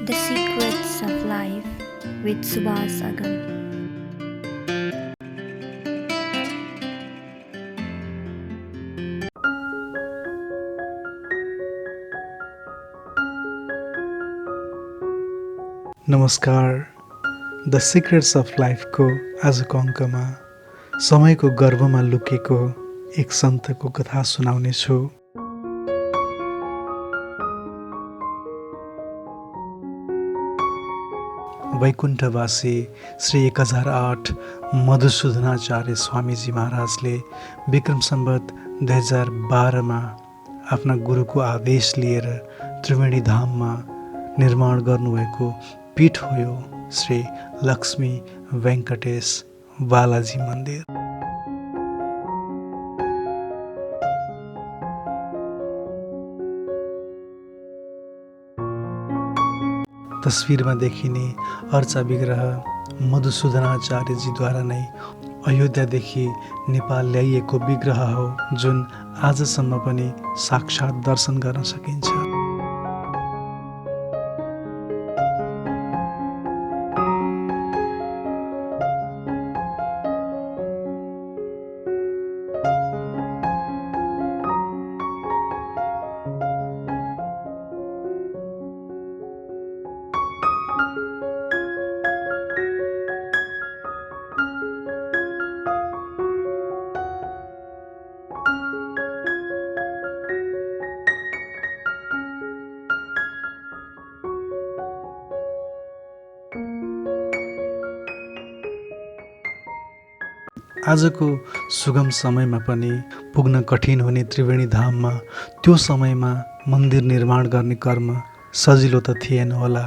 The Secrets of Life with Subhas Agam. नमस्कार। The secrets of लाइफको आजको अङ्कमा समयको गर्भमा लुकेको एक सन्तको कथा सुनाउनेछु। वैकुण्ठवासी श्री 1008 मधुसूदनाचार्य स्वामीजी महाराजले विक्रम सम्वत 2012 आफ्ना गुरुको आदेश लिएर त्रिवेणी धाममा निर्माण गर्नुभएको पीठ हो यो श्री लक्ष्मी वेङ्कटेश बालाजी मन्दिर। तस्विरमा देखिने अर्चा विग्रह मधुसूदनाचार्यजीद्वारा नै अयोध्यादेखि नेपाल ल्याइएको विग्रह हो, जुन आजसम्म पनि साक्षात् दर्शन गर्न सकिन्छ। आजको सुगम समयमा पनि पुग्न कठिन हुने त्रिवेणी धाममा त्यो समयमा मन्दिर निर्माण गर्ने कर्म सजिलो त थिएन होला।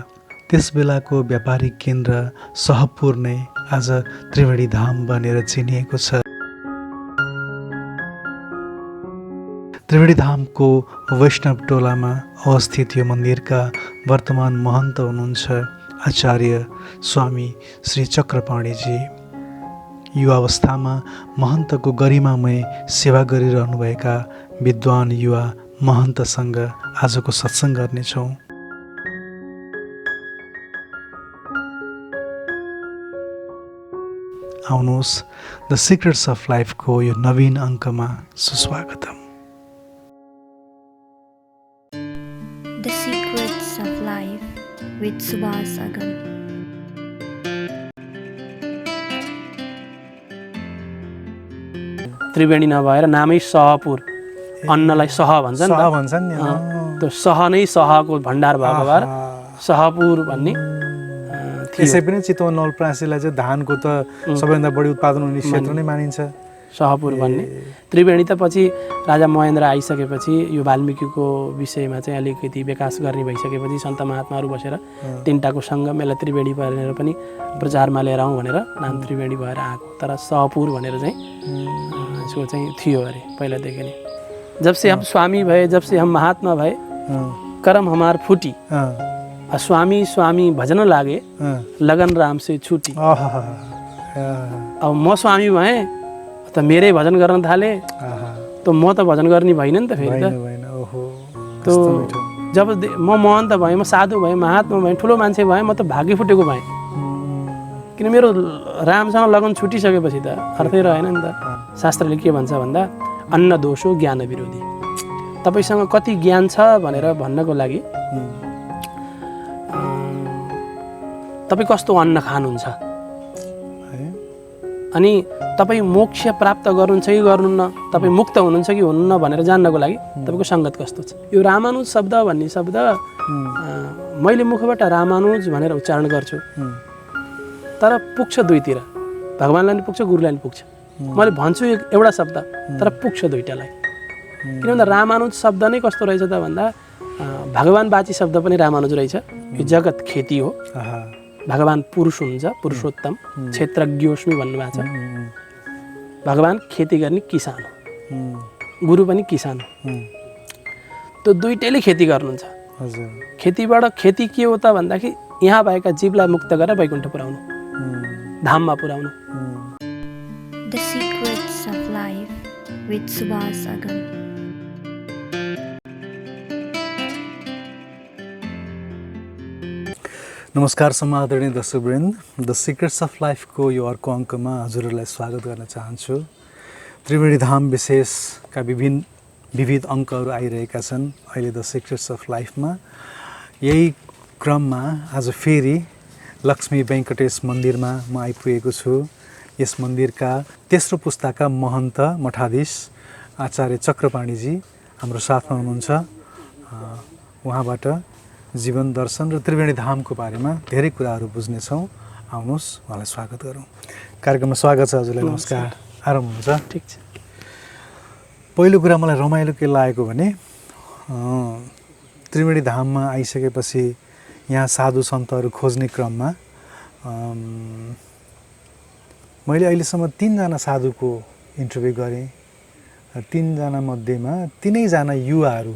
त्यस बेलाको व्यापारिक केन्द्र सहपुर नै आज त्रिवेणी धाम बनेर चिनिएको छ। त्रिवेणी धामको वैष्णव टोलामा अवस्थित यो मन्दिरका वर्तमान महन्त हुनुहुन्छ आचार्य स्वामी श्री चक्रपाणीजी। युवावस्थामा महन्तको गरिमामय सेवा गरिरहनुभएका विद्वान युवा महन्तसँग आजको सत्सङ्ग गर्नेछौँ। आउनुहोस्, द सिक्रेट्स अफ लाइफको यो नवीन अङ्कमा सुस्वागतम। The Secrets of Life with Subhas Agam. Triveni नभएर नामै सहपुर, अन्नलाई सह भन्छन् नि। त्यो सह नै सहको भण्डार भएको भएर सहपुर भन्ने त्यसै पनि चितवन नवलपरासीलाई चाहिँ धानको त सबैभन्दा बढी उत्पादन हुने क्षेत्र नै मानिन्छ, सहपुर भन्ने। त्रिवेणी त पछि राजा महेन्द्र आइसकेपछि यो वाल्मिकीको विषयमा चाहिँ अलिकति विकास गर्ने भइसकेपछि सन्त महात्माहरू बसेर तिनटाको सङ्गम यसलाई त्रिवेणी भनेर पनि प्रचारमा लिएर आउँ भनेर नाम त्रिवेणी भएर आएको। तर सहपुर भनेर चाहिँ इसको चाहिँ थियो अरे पहिलादेखि नै। जब से हम स्वामी भए, जब से हम महात्मा भए, करम हमार फूटी, स्वामी स्वामी भजन लागे, लगन राम से छुटी। अब म स्वामी भएँ त मेरै भजन गर्न थाले, त म त भजन गर्ने भइन नि त फेरि त। तो जब म महन्त भएँ, म साधु भएँ, महात्मा भएँ, ठुलो मान्छे भएँ, म त भाग्य फुटेको भएँ। किन मेरो रामसँग लगन छुटिसकेपछि त अर्थै रहेन नि त। शास्त्रले के भन्छ भन्दा अन्न दोषो ज्ञान विरोधी। तपाईँसँग कति ज्ञान छ भनेर भन्नको लागि तपाईँ कस्तो अन्न खानुहुन्छ, अनि तपाईँ मोक्ष प्राप्त गर्नुहुन्छ कि गर्नुहुन्न, तपाईँ मुक्त हुनुहुन्छ कि हुनुहुन्न भनेर जान्नको लागि तपाईँको सङ्गत कस्तो छ। यो रामानुज शब्द भन्ने शब्द मैले मुखबाट रामानुज भनेर उच्चारण गर्छु, तर पुग्छ दुईतिर, भगवान्लाई नि पुग्छ, गुरुलाई नि पुग्छ। मैले भन्छु एउटा शब्द, तर पुग्छ दुईटालाई। किन भन्दा रामानुज शब्द नै कस्तो रहेछ त भन्दा भगवान्वाची शब्द पनि रामानुज रहेछ। यो जगत खेती हो, भगवान् पुरुष हुनुहुन्छ, पुरुषोत्तम, क्षेत्रज्ञोस्मी भन्नुभएको छ। भगवान् खेती गर्ने किसान हो, गुरु पनि किसान हो। त्यो दुईटैले खेती गर्नुहुन्छ। खेतीबाट खेती के हो त भन्दाखेरि यहाँ भएका जीवलाई मुक्त गरेर वैकुण्ठ पुर्याउनु, धाममा पुर्याउनु। The Secrets of Life with Subhas Agam. नमस्कार समादरणीय दर्शकवृन्द, द सिक्रेट्स अफ लाइफको यो अर्को अङ्कमा हजुरहरूलाई स्वागत गर्न चाहन्छु। त्रिवेणी धाम विशेषका विविध अङ्कहरू आइरहेका छन् अहिले द सिक्रेट्स अफ लाइफमा। यही क्रममा आज फेरि लक्ष्मी वेङ्कटेश मन्दिरमा म आइपुगेको छु। यस मन्दिरका तेस्रो पुस्ताका महन्त मठाधीश आचार्य चक्रपाणीजी हाम्रो साथमा हुनुहुन्छ। उहाँबाट जीवन दर्शन र त्रिवेणी धामको बारेमा धेरै कुराहरू बुझ्नेछौँ। आउनुहोस् उहाँलाई स्वागत गरौँ। कार्यक्रममा स्वागत छ हजुरलाई। नमस्कार। आराम हुनुहुन्छ? ठिक छ। पहिलो कुरा मलाई रमाइलो के लागेको भने त्रिवेणी धाममा आइसकेपछि यहाँ साधु सन्तहरू खोज्ने क्रममा मैले अहिलेसम्म 3 जना साधुको इन्टरभ्यू गरेँ। 3 जना मध्येमा 3 जना युवाहरू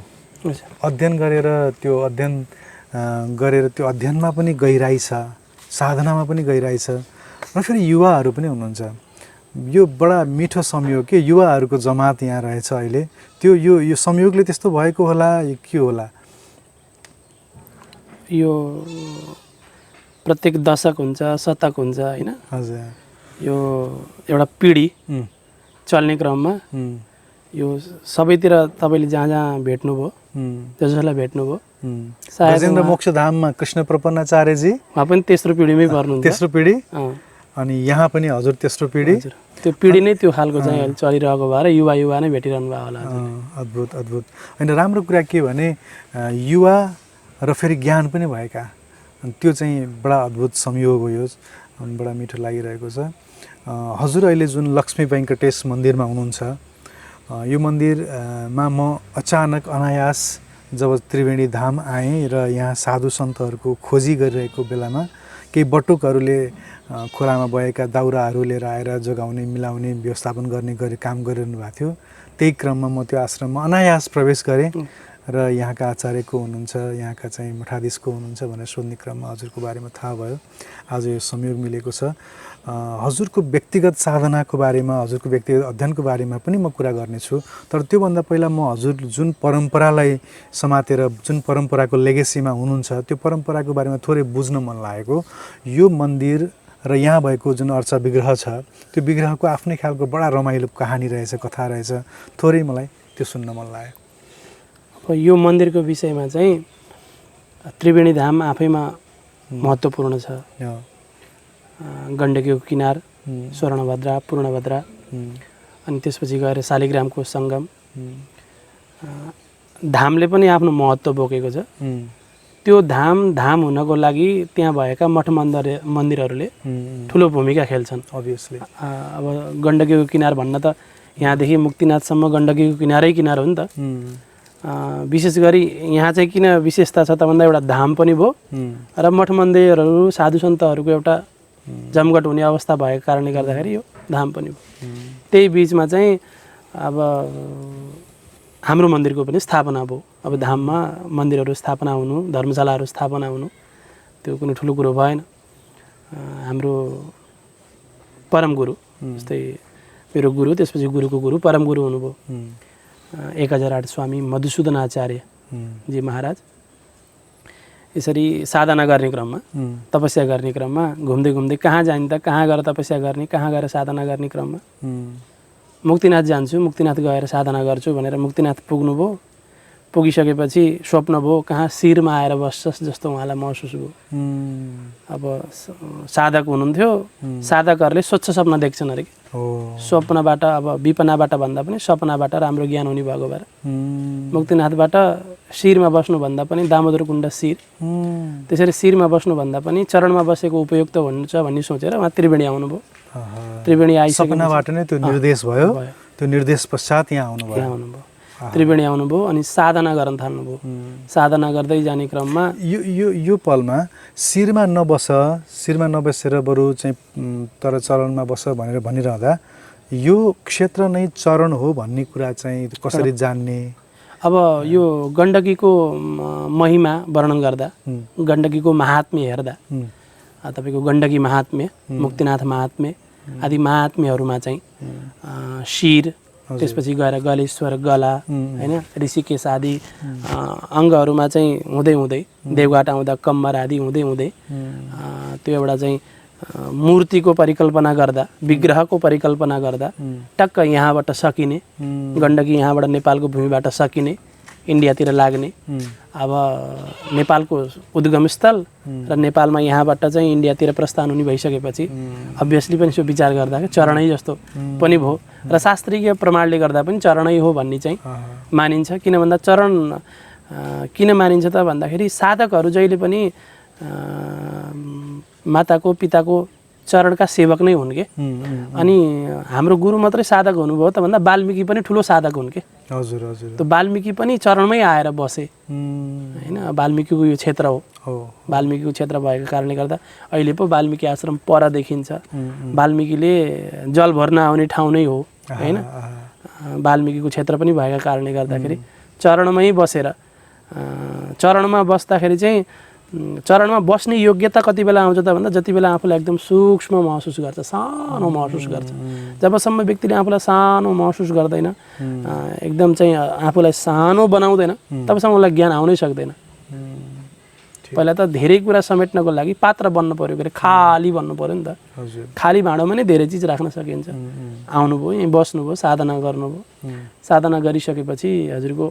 अध्ययन गरेर त्यो अध्ययनमा पनि गहिराई छ, साधनामा पनि गहिराई छ र फेरि युवाहरू पनि हुनुहुन्छ। यो बडा मिठो संयोग के युवाहरूको जमात यहाँ रहेछ अहिले। त्यो यो संयोगले त्यस्तो भएको होला के होला? यो प्रत्येक दशक हुन्छ, शतक हुन्छ हैन? हजुर। यो एउटा पिढी चल्ने क्रममा यो सबैतिर तपाईले जहाँ भेट्नुभयो, जसलाई भेट्नुभयो, सायद गजेन्द्र मोक्षधाममा कृष्ण प्रपन्नाचार्यजी उहाँ पनि तेस्रो पिढीमै पर्नुहुन्छ। तेस्रो पिढी। अनि यहाँ पनि हजुर तेस्रो पिढी। त्यो पिढी नै त्यो खालको चाहिँ अहिले चलिरहेको भएर युवा नै भेटिरहनु भयो होला। अद्भुत अद्भुत। होइन, राम्रो कुरा के भने युवा र फेरि ज्ञान पनि भएका, अनि त्यो चाहिँ बडा अद्भुत संयोग हो। यो बडा मिठो लागिरहेको छ। हजुर अहिले जुन लक्ष्मी वेङ्कटेश मन्दिरमा हुनुहुन्छ, यो मन्दिरमा म अचानक अनायास जब त्रिवेणी धाम आएँ र यहाँ साधु सन्तहरूको खोजी गरिरहेको बेलामा केही बटुकहरूले खोलामा बगेका दाउराहरू लिएर आएर जोगाउने, मिलाउने, व्यवस्थापन गर्ने काम गरिरहनु भएको थियो। त्यही क्रममा म त्यो आश्रममा अनायास प्रवेश गरेँ र यहाँका आचार्यको हुनुहुन्छ, यहाँका चाहिँ मठाधीशको हुनुहुन्छ भनेर सोध्ने क्रममा हजुरको बारेमा थाहा भयो। आज यो संयोग मिलेको छ। हजुरको व्यक्तिगत साधनाको बारेमा, हजुरको व्यक्तिगत अध्ययनको बारेमा पनि म कुरा गर्नेछु। तर त्योभन्दा पहिला म हजुर जुन परम्परालाई समातेर, जुन परम्पराको लेगेसीमा हुनुहुन्छ, त्यो परम्पराको बारेमा थोरै बुझ्न मन लागेको। यो मन्दिर र यहाँ भएको जुन अर्चा विग्रह छ, त्यो विग्रहको आफ्नै खालको बडा रमाइलो कहानी रहेछ, कथा रहेछ। थोरै मलाई त्यो सुन्न मन लाग्यो। यो मन्दिरको विषयमा चाहिँ त्रिवेणी धाम आफैमा महत्त्वपूर्ण छ। गण्डकीको किनार, स्वर्णभद्रा, पूर्णभद्रा, अनि त्यसपछि गएर शालिग्रामको सङ्गम। धामले पनि आफ्नो महत्त्व बोकेको छ। त्यो धाम हुनको लागि त्यहाँ भएका मठ मन्दिरहरूले ठुलो भूमिका खेल्छन्। अभियसली अब गण्डकीको किनार भन्न त यहाँदेखि मुक्तिनाथसम्म गण्डकीको किनारै किनार हो नि त। विशेष गरी यहाँ चाहिँ किन विशेषता छ त भन्दा एउटा धाम पनि भयो र मठ मन्दिरहरू साधु सन्तहरूको एउटा जमघट हुने अवस्था भएको कारणले गर्दाखेरि यो धाम पनि भयो। त्यही बिचमा चाहिँ अब हाम्रो मन्दिरको पनि स्थापना भयो। अब धाममा मन्दिरहरू स्थापना हुनु, धर्मशालाहरू स्थापना हुनु त्यो कुनै ठुलो कुरो भएन। हाम्रो परम गुरु, जस्तै मेरो गुरु, त्यसपछि गुरुको गुरु परम गुरु हुनुभयो 1008 स्वामी मधुसूदन आचार्यजी महाराज। यसरी साधना गर्ने क्रममा, तपस्या गर्ने क्रममा घुम्दै घुम्दै कहाँ जाने त, कहाँ गएर तपस्या गर्ने, कहाँ गएर साधना गर्ने क्रममा मुक्तिनाथ जान्छु, मुक्तिनाथ गएर साधना गर्छु भनेर मुक्तिनाथ पुग्नुभयो। पुगिसकेपछि स्वप्न भयो कहाँ शिरमा आएर बस्छस् जस्तो उहाँलाई महसुस भयो। अब साधक हुनुहुन्थ्यो, साधकहरूले स्वच्छ सपना देख्छन् अरे। स्वप्नबाट, अब विपनाबाट भन्दा पनि सपनाबाट राम्रो ज्ञान हुने भएको भएर मुक्तिनाथबाट शिरमा बस्नुभन्दा पनि दामोदर कुण्ड शिर, त्यसरी शिरमा बस्नुभन्दा पनि चरणमा बसेको उपयुक्त हुन्छ भन्ने सोचेर उहाँ त्रिवेणी आउनुभयो। त्रिवेणी आइसकेपछि सपनाबाट नै त्यो निर्देश भयो। त्यो निर्देश पश्चात यहाँ आउनुभयो। त्रिवेणी आउनुभयो अनि साधना गर्न थाल्नुभयो। साधना गर्दै जाने क्रममा यो पलमा शिरमा नबसेर बरु चाहिँ तर चरणमा बस भनेर भनिरहँदा यो क्षेत्र नै चरण हो भन्ने कुरा चाहिँ कसरी जान्ने? अब यो गण्डकीको महिमा वर्णन गर्दा, गण्डकीको महात्म्य हेर्दा, तपाईँको गण्डकी महात्म्य, मुक्तिनाथ महात्म्य आदि महात्म्यहरूमा चाहिँ शिर त्यसपछि गएर गलेश्वर गला हैन ऋषिकेश आदि अङ्गहरूमा चाहिँ हुँदै हुँदै देवघाट आउँदा कम्मर आदि हुँदै हुँदै त्यो एउटा चाहिँ मूर्तिको परिकल्पना गर्दा विग्रहको परिकल्पना गर्दा टक्क यहाँबाट सकिने गण्डकी यहाँबाट नेपालको भूमिबाट सकिने इन्डियातिर लाग्ने अब नेपालको उद्गम स्थल र नेपालमा यहाँबाट चाहिँ इन्डियातिर प्रस्थान हुने भइसकेपछि अभियसली पनि सो विचार गर्दाखेरि चरणै जस्तो पनि भयो र शास्त्रीय प्रमाणले गर्दा पनि चरणै हो भन्ने चाहिँ मानिन्छ। किन भन्दा चरण किन मानिन्छ त भन्दाखेरि साधकहरू जहिले पनि माताको पिताको चरणका सेवक नै हुन् के। अनि हाम्रो गुरु मात्रै साधक हुनुभयो त भन्दा वाल्मीकि पनि ठुलो साधक हुन् के। हजुर हजुर। त वाल्मीकि पनि चरणमै आएर बसे हैन। वाल्मीकिको यो क्षेत्र हो, वाल्मीकिको क्षेत्र भएको कारणले गर्दा अहिले पो वाल्मीकि आश्रम पर देखिन्छ। वाल्मीकिले जल भर्न आउने ठाउँ नै हो हैन। वाल्मीकिको क्षेत्र पनि भएका कारणले गर्दाखेरि चरणमै बसेर चरणमा बस्दाखेरि चाहिँ चरणमा बस्ने योग्यता कति बेला आउँछ त भन्दा जति बेला आफूलाई एकदम सूक्ष्म महसुस गर्छ, सानो महसुस गर्छ। जबसम्म व्यक्तिले आफूलाई सानो महसुस गर्दैन, एकदम चाहिँ आफूलाई सानो बनाउँदैन, तबसम्म उसलाई ज्ञान आउनै सक्दैन। पहिला त धेरै कुरा समेट्नको लागि पात्र बन्नु पर्यो, के अरे खाली बन्नु पर्यो नि त। खाली भाँडोमा नै धेरै चिज राख्न सकिन्छ। आउनुभयो, यहीँ बस्नुभयो, साधना गर्नुभयो, साधना गरिसकेपछि हजुरको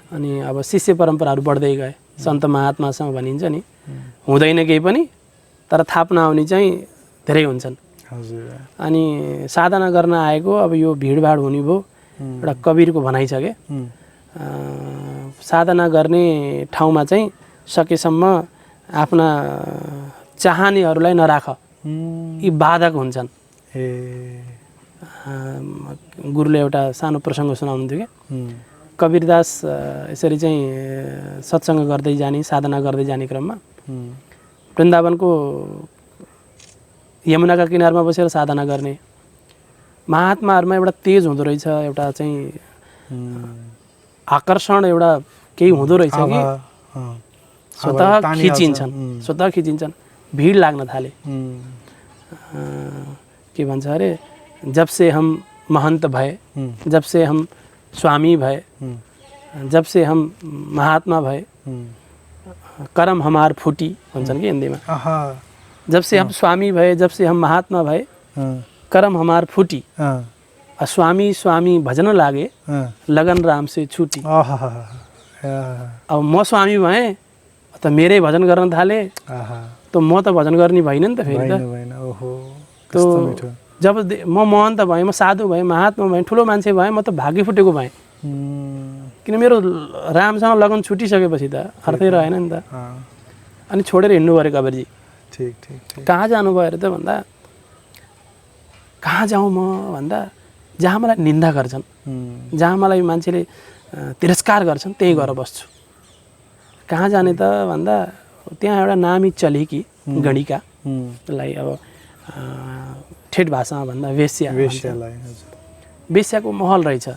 अनि अब शिष्य परम्पराहरू बढ्दै गए। सन्त महात्मासँग भनिन्छ नि, हुँदैन केही पनि तर थाप्न आउने चाहिँ धेरै हुन्छन्। अनि साधना गर्न आएको अब यो भिडभाड हुने भयो। एउटा कवीरको भनाइ छ के, साधना गर्ने ठाउँमा चाहिँ सकेसम्म आफ्ना चाहनेहरूलाई नराख, यी बाधक हुन्छन्। गुरुले एउटा सानो प्रसङ्ग सुनाउनुहुन्थ्यो क्या। कवीरदास यसरी चाहिँ सत्सङ्ग गर्दै जाने, साधना गर्दै जाने क्रममा वृन्दावनको यमुनाका किनारमा बसेर साधना गर्ने महात्माहरूमा एउटा तेज हुँदो रहेछ, एउटा चाहिँ आकर्षण एउटा केही हुँदो रहेछ कि स्वतः खिचिन्छन्, भिड लाग्न थाले। के भन्छ अरे, जब से हम महंत भए, जब से हम स्वामी भए, जब से हम महात्मा भए, करम हमार फूटी भन्छन् कि हिन्दीमा। जब से हम स्वामी भए, जब से हम महात्मा भए, करम हमार फूटी, स्वामी स्वामी भजन लागे, लगन राम से छुटी। अब म स्वामी भएँ त मेरै भजन गर्न थाले, त म त भजन गर्ने भइन नि त फेरि त। जब म महन्त भएँ, म साधु भएँ, महात्मा भएँ, ठुलो मान्छे भएँ, म त भाग्य फुटेको भएँ। किन मेरो रामसँग लगन छुटिसकेपछि त अर्थै रहेन नि त। अनि छोडेर हिँड्नु पऱ्यो कवीरजी। कहाँ जानुभयो अरे त भन्दा, कहाँ जाउँ म भन्दा, जहाँ मलाई निन्दा गर्छन्, जहाँ मलाई मान्छेले तिरस्कार गर्छन् त्यहीँ गएर बस्छु। कहाँ जाने त भन्दा, त्यहाँ एउटा नामी चलेकी गणिका, जसलाई अब ठेट भाषामा भन्दा वेश्याको महल रहेछ।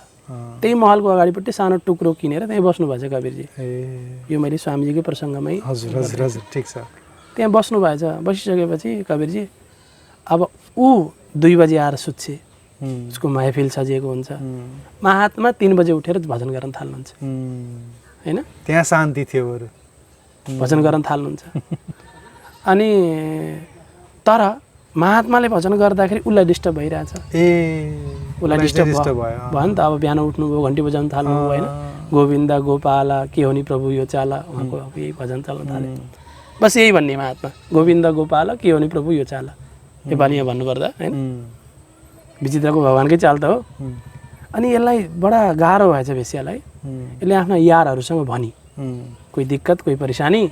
त्यही महलको अगाडिपट्टि सानो टुक्रो किनेर त्यहीँ बस्नुभएछ कवीरजी। यो मैले स्वामीजीकै प्रसङ्गमै त्यहाँ बस्नुभएछ। बसिसकेपछि कवीरजी अब ऊ 2 बजे आएर सुत्छे, उसको महफिल सजिएको हुन्छ। महात्मा 3 बजे उठेर भजन गर्न थाल्नुहुन्छ हैन। त्यहाँ शान्ति थियो, भजन गर्न थाल्नुहुन्छ। अनि तर महात्माले भजन गर्दाखेरि उसलाई डिस्टर्ब भइरहेछ। उसलाई डिस्टर्ब भयो नि त। अब बिहान उठ्नुभयो, घन्टी बजाउन थाल्नुभयो होइन, गोविन्द गोपाला के हो नि प्रभु यो चाला, उहाँको अब यही भजन चल्न थाले। बस यही भन्ने महात्मा, गोविन्द गोपाला के हो नि प्रभु यो चाला, नेपालीमा भन्नुपर्दा होइन। विचित्रको भगवान्कै चाल त हो। अनि यसलाई बडा गाह्रो भएछ वेश्यालाई। यसले आफ्ना यारहरूसँग भनी, कोही दिक्कत कोही परेशानी,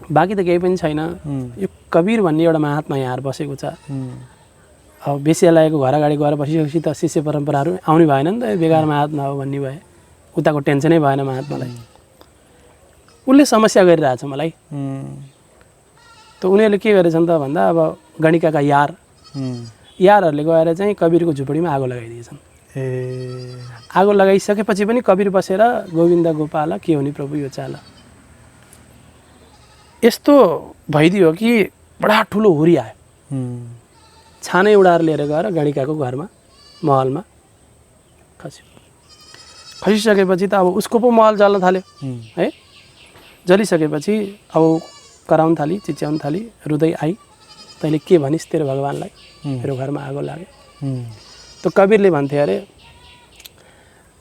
बाँकी त केही पनि छैन। यो कवीर भन्ने एउटा महात्मा यहाँ बसेको छ। अब वेश्यालयको घर अगाडि गएर बसिसकेपछि त शिष्य परम्पराहरू आउने भएन नि त, बेकार महात्मा हो भन्ने भए, उताको टेन्सनै भएन महात्मालाई। उसले समस्या गरिरहेछ मलाई। त उनीहरूले के गरेछन् त भन्दा, अब गणिकाका यारहरूले गएर चाहिँ कवीरको झुपडीमा आगो लगाइदिएछन्। आगो लगाइसकेपछि पनि कवीर बसेर गोविन्द गोपाल के हो नि प्रभु यो चाल। यस्तो भइदियो कि बडा ठुलो हुरी आयो। छानै उडाएर लिएर गएर गणिकाको घरमा महलमा खस्यो। खसिसकेपछि त अब उसको पो महल जल्न थाल्यो है। जलिसकेपछि अब कराउन थाली, चिच्याउन थाली, रुँदै आई, तैँले के भनिस् तेरो भगवान्लाई, मेरो घरमा आगो लाग्यो। त कवीरले भन्थे अरे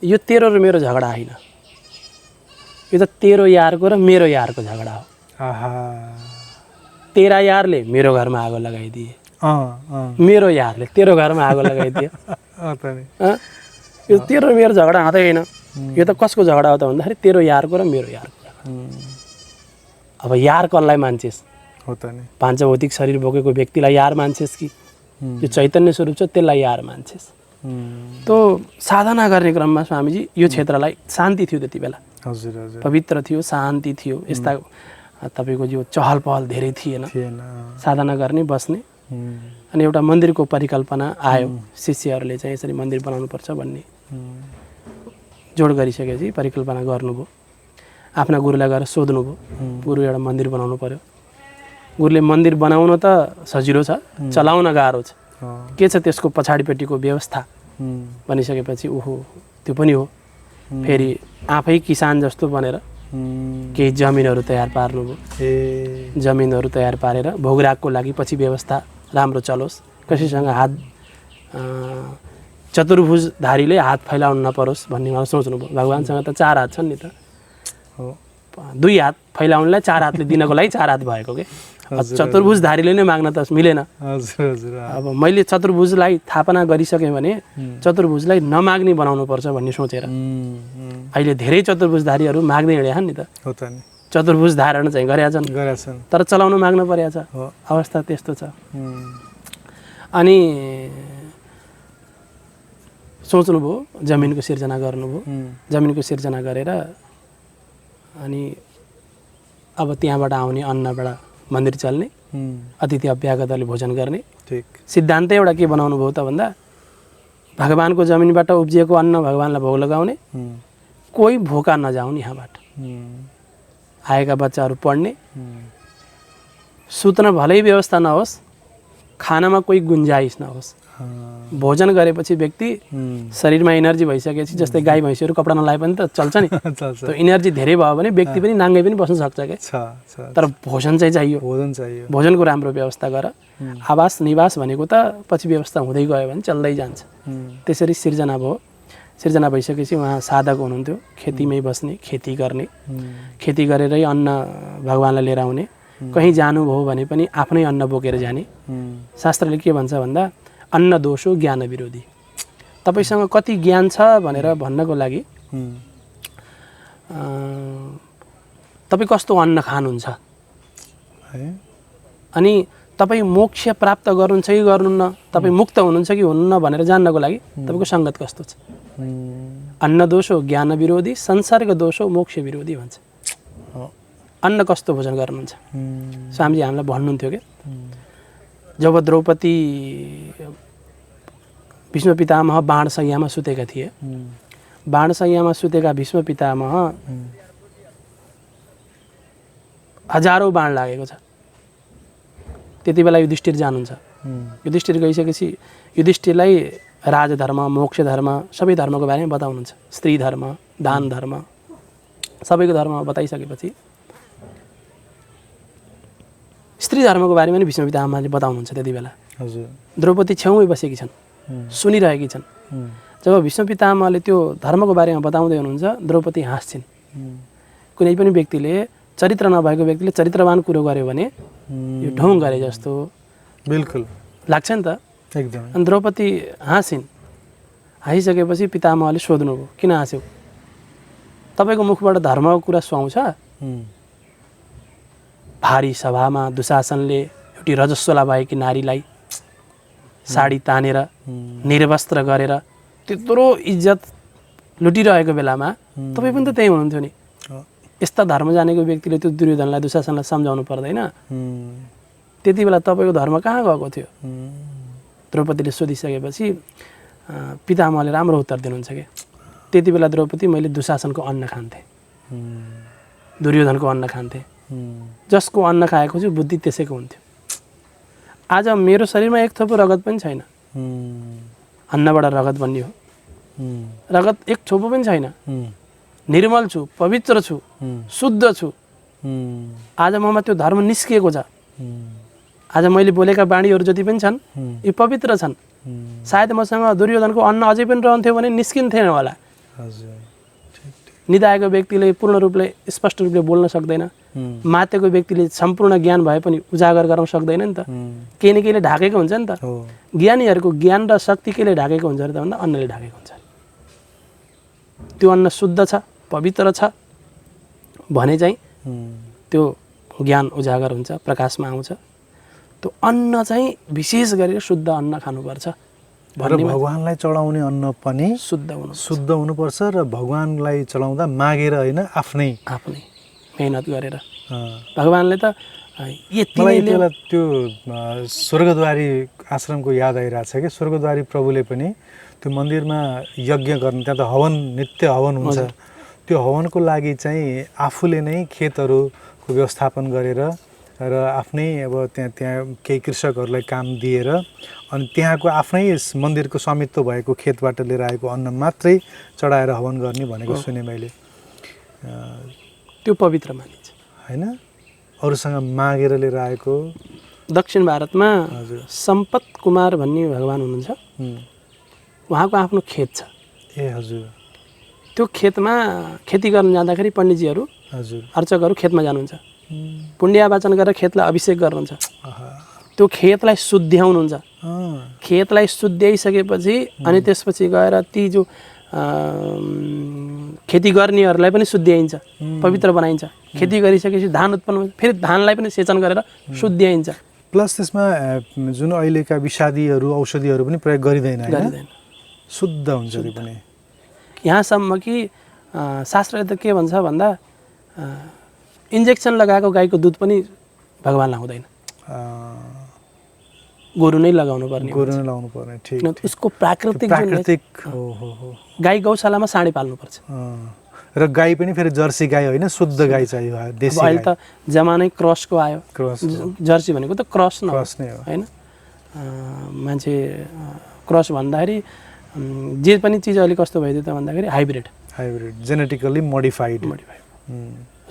यो तेरो र मेरो झगडा होइन, यो त तेरो यारको र मेरो यारको झगडा हो। तेरा यारले मेरो घरमा आगो लगाइदिए, मेरो यारले तेरो घरमा आगो लगाइदिए। यो तेरो मेरो झगडा हुँदै होइन, यो त कसको झगडा हो त भन्दाखेरि तेरो यारको र मेरो यारको झगडा। अब यार कसलाई मान्छेस्? पाञ्चभौतिक शरीर बोकेको व्यक्तिलाई यार मान्छेस् कि यो चैतन्य स्वरूप छ त्यसलाई यार मान्छेस्? त साधना गर्ने क्रममा स्वामीजी यो क्षेत्रलाई शान्ति थियो त्यति बेला, पवित्र थियो, शान्ति थियो, यस्ता तपाईँको यो चहल पहल धेरै थिएन, साधना गर्ने बस्ने। अनि एउटा मन्दिरको परिकल्पना आयो, शिष्यहरूले चाहिँ यसरी मन्दिर बनाउनुपर्छ भन्ने जोड गरिसकेपछि परिकल्पना गर्नुभयो। आफ्ना गुरुलाई गएर सोध्नुभयो, गुरु एउटा मन्दिर बनाउनु पर्यो। गुरुले मन्दिर बनाउन त सजिलो छ, चलाउन गाह्रो छ, के छ त्यसको पछाडिपट्टिको व्यवस्था भनिसकेपछि ओहो त्यो पनि हो। फेरि आफै किसान जस्तो बनेर केही जमिनहरू तयार पार्नुभयो। जमिनहरू तयार पारेर भोगरागको लागि पछि व्यवस्था राम्रो चलोस्, कसैसँग हात चतुर्भुजधारीले हात फैलाउन नपरोस् भन्ने उहाँले सोच्नुभयो। भगवान्सँग त 4 हात छन् नि त, 2 हात फैलाउनलाई 4 हातले दिनको लागि 4 हात भएको के। चतुर्भुजधारीले नै माग्न त मिलेन। अब मैले चतुर्भुजलाई स्थापना गरिसकेँ भने चतुर्भुजलाई नमाग्ने बनाउनुपर्छ भन्ने सोचेर अहिले धेरै चतुर्भुजधारीहरू माग्दै हिँडेछन् नि त। चतुर्भुज धारण चाहिँ गरेका छन्, तर चलाउन माग्न परेको छ, अवस्था त्यस्तो छ। अनि सोच्नुभयो, जमिनको सिर्जना गर्नुभयो। जमिनको सिर्जना गरेर अनि अब त्यहाँबाट आउने अन्नबाट मन्दिर चल्ने, अतिथि अभ्यागतले भोजन गर्ने। सिद्धान्त एउटा के बनाउनु भयो त भन्दा भगवानको जमिनबाट उब्जिएको अन्न भगवानलाई भोग लगाउने, कोही भोका नजाउन्, यहाँबाट आएका बच्चाहरू पढ्ने, सुत्न भलै व्यवस्था नहोस्, खानामा कोही गुन्जाइस नहोस्। भोजन गरेपछि व्यक्ति शरीरमा एनर्जी भइसकेपछि, जस्तै गाई भैँसीहरू कपडा नलाए पनि त चल्छ नि, त्यो एनर्जी धेरै भयो भने व्यक्ति पनि नाङ्गै पनि बस्न सक्छ क्या। तर भोजन चाहिँ चाहियो, भोजनको राम्रो व्यवस्था गर। आवास निवास भनेको त पछि व्यवस्था हुँदै गयो भने चल्दै जान्छ। त्यसरी सिर्जना भयो। सिर्जना भइसकेपछि उहाँ साधक हुनुहुन्थ्यो, खेतीमै बस्ने, खेती गर्ने, खेती गरेरै अन्न भगवानलाई लिएर आउने। कहीँ जानुभयो भने पनि आफ्नै अन्न बोकेर जाने। शास्त्रले के भन्छ भन्दा अन्न दोषो ज्ञान विरोधी। तपाईसँग कति ज्ञान छ भनेर भन्नको लागि तपाईँ कस्तो अन्न खानुहुन्छ अनि तपाईँ मोक्ष प्राप्त गर्नुहुन्छ कि गर्नुहुन्न, तपाईँ मुक्त हुनुहुन्छ कि हुनुहुन्न भनेर जान्नको लागि तपाईँको सङ्गत कस्तो छ। अन्न दोषो ज्ञान विरोधी, संसर्ग दोषो मोक्ष विरोधी भन्छ। अन्न कस्तो भोजन गर्नुहुन्छ? स्वामीजी हामीलाई भन्नुहुन्थ्यो क्या, जब द्रौपदी भीष्म पितामह बाणशय्यामा सुतेका थिए, बाणशय्यामा सुतेका भीष्म पितामह हजारौँ बाण लागेको छ। त्यति बेला युधिष्ठिर जानुहुन्छ। युधिष्ठिर गइसकेपछि युधिष्ठिरलाई राजधर्म, मोक्ष धर्म सबै धर्मको बारेमा बताउनुहुन्छ। स्त्री धर्म, दान धर्म सबैको धर्म बताइसकेपछि स्त्री धर्मको बारेमा नि भीष्म पितामहले बताउनुहुन्छ। त्यति बेला द्रौपदी छेउमै बसेकी छन्, सुनिरहेकी छन्। जब भीष्म पितामहले त्यो धर्मको बारेमा बताउँदै हुनुहुन्छ, द्रौपदी हाँस्छिन्। कुनै पनि व्यक्तिले, चरित्र नभएको व्यक्तिले चरित्रवान कुरो गर्यो भने यो ढोङ गरे जस्तो बिल्कुल लाग्छ नि त एकदम। अनि द्रौपदी हाँसिन्। हाँसिसकेपछि पितामहले सोध्नुभयो, किन हाँस्यौ? तपाईँको मुखबाट धर्मको कुरा सुहाउँछ? भारी सभामा दुशासनले एउटी रजस्वला भएकी नारीलाई साडी तानेर निर्वस्त्र गरेर त्यत्रो इज्जत लुटिरहेको बेलामा तपाईँ पनि त त्यही हुनुहुन्थ्यो नि। यस्ता धर्म जानेको व्यक्तिले त्यो दुर्योधनलाई, दुशासनलाई सम्झाउनु पर्दैन? त्यति बेला तपाईँको धर्म कहाँ गएको थियो? द्रौपदीले सोधिसकेपछि पितामहले राम्रो उत्तर दिनुहुन्छ क्या। त्यति बेला द्रौपदी मैले दुशासनको अन्न खान्थेँ, दुर्योधनको अन्न खान्थेँ। जसको अन्न खाएको छु बुद्धि त्यसैको हुन्थ्यो। आज मेरो शरीरमा एक थोपो रगत पनि छैन, अन्नबाट रगत बन्यो रगत एक छोपो पनि छैन निर्मल छु पवित्र छु शुद्ध छु आज ममा त्यो धर्म निस्किएको छ आज मैले बोलेका बाणीहरू जति पनि छन् यी पवित्र छन् सायद मसँग दुर्योधनको अन्न अझै पनि रहन्थ्यो भने निस्किन्थेन होला निदाएको व्यक्तिले पूर्ण रूपले स्पष्ट रूपले बोल्न सक्दैन मातेको व्यक्तिले सम्पूर्ण ज्ञान भए पनि उजागर गर्न सक्दैन नि त केही न केहीले ढाकेको हुन्छ नि त ज्ञानीहरूको ज्ञान र शक्ति केले ढाकेको हुन्छ त भन्दा अन्नले ढाकेको हुन्छ त्यो अन्न शुद्ध छ पवित्र छ भने चाहिँ त्यो ज्ञान उजागर हुन्छ प्रकाशमा आउँछ त्यो अन्न चाहिँ विशेष गरेर शुद्ध अन्न खानुपर्छ र भगवानलाई चढाउने अन्न पनि शुद्ध हुनुपर्छ र भगवानलाई चढाउँदा मागेर होइन आफ्नै मेहनत गरेर भगवानले त मलाई बेला त्यो स्वर्गद्वारी आश्रमको याद आइरहेको छ कि स्वर्गद्वारी प्रभुले पनि त्यो मन्दिरमा यज्ञ गर्ने त्यहाँ त हवन नित्य हवन हुन्छ त्यो हवनको लागि चाहिँ आफूले नै खेतहरूको व्यवस्थापन गरेर र आफ्नै अब त्यहाँ केही कृषकहरूलाई काम दिएर अनि त्यहाँको आफ्नै मन्दिरको स्वामित्व भएको खेतबाट लिएर आएको अन्न मात्रै चढाएर हवन गर्ने भनेको सुने मैले त्यो पवित्र मानिन्छ हैन अरूसँग मागेर लिएर आएको दक्षिण भारतमा सम्पत कुमार भन्ने भगवान हुनुहुन्छ उहाँको आफ्नो खेत छ ए हजुर त्यो खेतमा खेती गर्न जाँदाखेरि पण्डितजीहरू हजुर अर्चकहरू खेतमा जानुहुन्छ पुण्य वाचन गरेर खेतलाई अभिषेक गर्नुहुन्छ त्यो खेतलाई शुद्ध्याउनुहुन्छ खेतलाई शुद्ध्याइसकेपछि अनि त्यसपछि गएर ती जो खेती गर्नेहरूलाई पनि शुद्ध्याइन्छ पवित्र बनाइन्छ खेती गरिसकेपछि धान उत्पन्न हुन्छ फेरि धानलाई पनि सेचन गरेर शुद्ध्याइन्छ प्लस त्यसमा जुन अहिलेका विषादीहरू औषधिहरू पनि प्रयोग गरिँदैन शुद्ध हुन्छ त्यो पनि यहाँसम्म कि शास्त्रले त के भन्छ भन्दा इन्जेक्सन लगाएको गाईको दुध पनि भगवानलाई हुँदैन गोरु नै लगाउनु पर्ने ठीक उसको प्राकृतिक गाई गौशालामा साँडे पाल्नुपर्छ र गाई पनि फेरि जर्सी गाई होइन शुद्ध गाई चाहियो देशी अहिले त जमानै क्रसको आयो जर्सी भनेको त क्रस नै हो होइन मान्छे क्रस भन्दाखेरि जे पनि चिज अहिले कस्तो भइदियो त भन्दाखेरि हाइब्रिड जेनेटिकली मोडिफाइड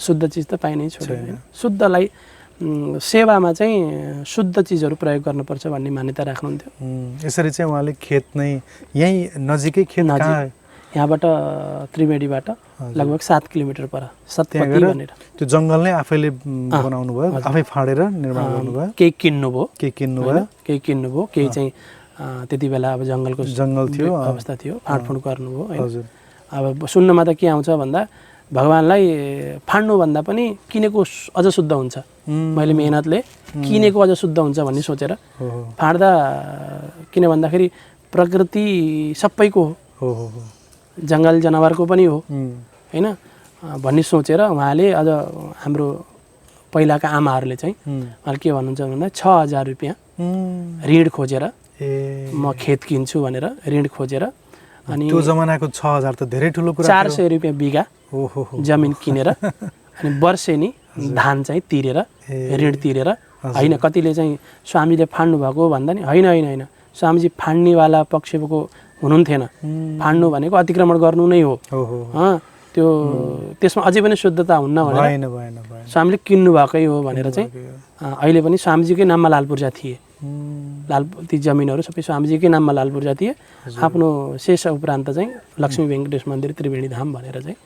शुद्ध चिज त पाइनै छोड्दैन शुद्धलाई सेवामा चाहिँ शुद्ध चिजहरू प्रयोग गर्नुपर्छ भन्ने मान्यता राख्नुहुन्थ्यो यसरी चाहिँ उहाँले खेत नै यहीँ नजिकै खेत यहाँबाट त्रिवेणीबाट लगभग 7 किलोमिटर पर सत्यपति भनेर त्यो जङ्गल नै आफैले बनाउनु भयो आफै फाडेर निर्माण गर्नुभयो केही किन्नुभयो केही चाहिँ त्यति बेला अब जङ्गल थियो अवस्था थियो फाँडफुँड गर्नुभयो हैन अब सुन्नमा त के आउँछ भन्दा भगवानलाई फाड्नुभन्दा पनि किनेको अझ शुद्ध हुन्छ मैले मेहनतले किनेको अझ शुद्ध हुन्छ भन्ने सोचेर फाड्दा किन भन्दाखेरि प्रकृति सबैको हो जङ्गल जनावरको पनि हो हैन भन्ने सोचेर उहाँले अझ हाम्रो पहिलाका आमाहरूले चाहिँ उहाँले के भन्नुहुन्छ भन्दा 6000 रुपैयाँ ऋण खोजेर म खेत किन्छु भनेर ऋण खोजेर अनि त्यो जमानाको 6000 त धेरै ठुलो कुरा 400 रुपैयाँ बिघा जमिन किनेर अनि वर्षेनी धान चाहिँ तिरेर ऋण तिरेर हैन कतिले चाहिँ स्वामीले फाड्नु भएको भन्दा नि हैन स्वामीजी फाड्नेवाला पक्षको हुनुहुन्थेन फाड्नु भनेको अतिक्रमण गर्नु नै हो त्यो त्यसमा अझै पनि शुद्धता हुन्न भनेर स्वामीले किन्नु भएकै हो भनेर चाहिँ अहिले पनि स्वामीजीकै नाममा लाल पूर्जा थिए ती जमिनहरू सबै स्वामीजीकै नाममा लाल पूर्जा थिए आफ्नो शेष उपरान्त चाहिँ लक्ष्मी वेङ्कटेश मन्दिर त्रिवेणी धाम भनेर चाहिँ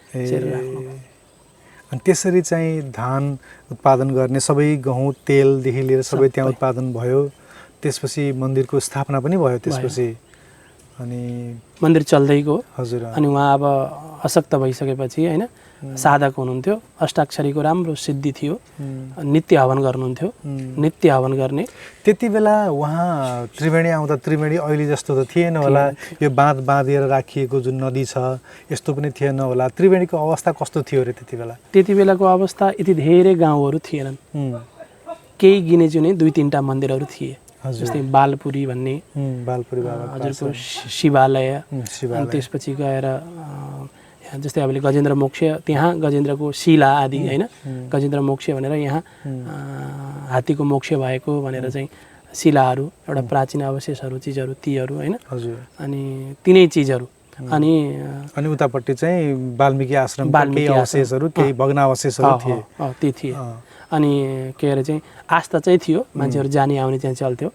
अनि त्यसरी चाहिँ धान उत्पादन गर्ने सबै गहुँ तेलदेखि लिएर सबै त्यहाँ उत्पादन भयो त्यसपछि मन्दिरको स्थापना पनि भयो त्यसपछि अनि मन्दिर चल्दै गयो हजुर अनि उहाँ अब अशक्त भइसकेपछि हैन साधक हुनुहुन्थ्यो अष्टाक्षरीको राम्रो सिद्धि थियो नित्य हवन गर्नुहुन्थ्यो नित्य हवन गर्ने त्यति बेला उहाँ त्रिवेणी आउँदा त्रिवेणी अहिले जस्तो त थिएन होला यो बाँध बाँधिएर राखिएको जुन नदी छ यस्तो पनि थिएन होला त्रिवेणीको अवस्था कस्तो थियो रे त्यति बेला त्यति बेलाको अवस्था यति धेरै गाउँहरू थिएनन् केही गिने चुने 2-3टा मन्दिरहरू थिए जस्तै बालपुरी भन्ने बालपुरी बाबा हजुरको शिवालय अनि त्यसपछि गएर जस्तै हामीले गजेन्द्र मोक्ष त्यहाँ गजेन्द्रको शिला आदि हैन गजेन्द्र मोक्ष भनेर यहाँ हात्तीको मोक्ष भएको भनेर चाहिँ शिलाहरू एउटा प्राचीन अवशेषहरू चिजहरू तीहरू होइन हजुर अनि तिनै चिजहरू अनि अनि उतापट्टि चाहिँ वाल्मिकी आश्रम वाल्मिकी केही अवशेषहरू केही भग्नावशेषहरू थिए ती थिए अनि के अरे चाहिँ आस्था चाहिँ थियो मान्छेहरू जाने आउने चाहिँ चल्थ्यो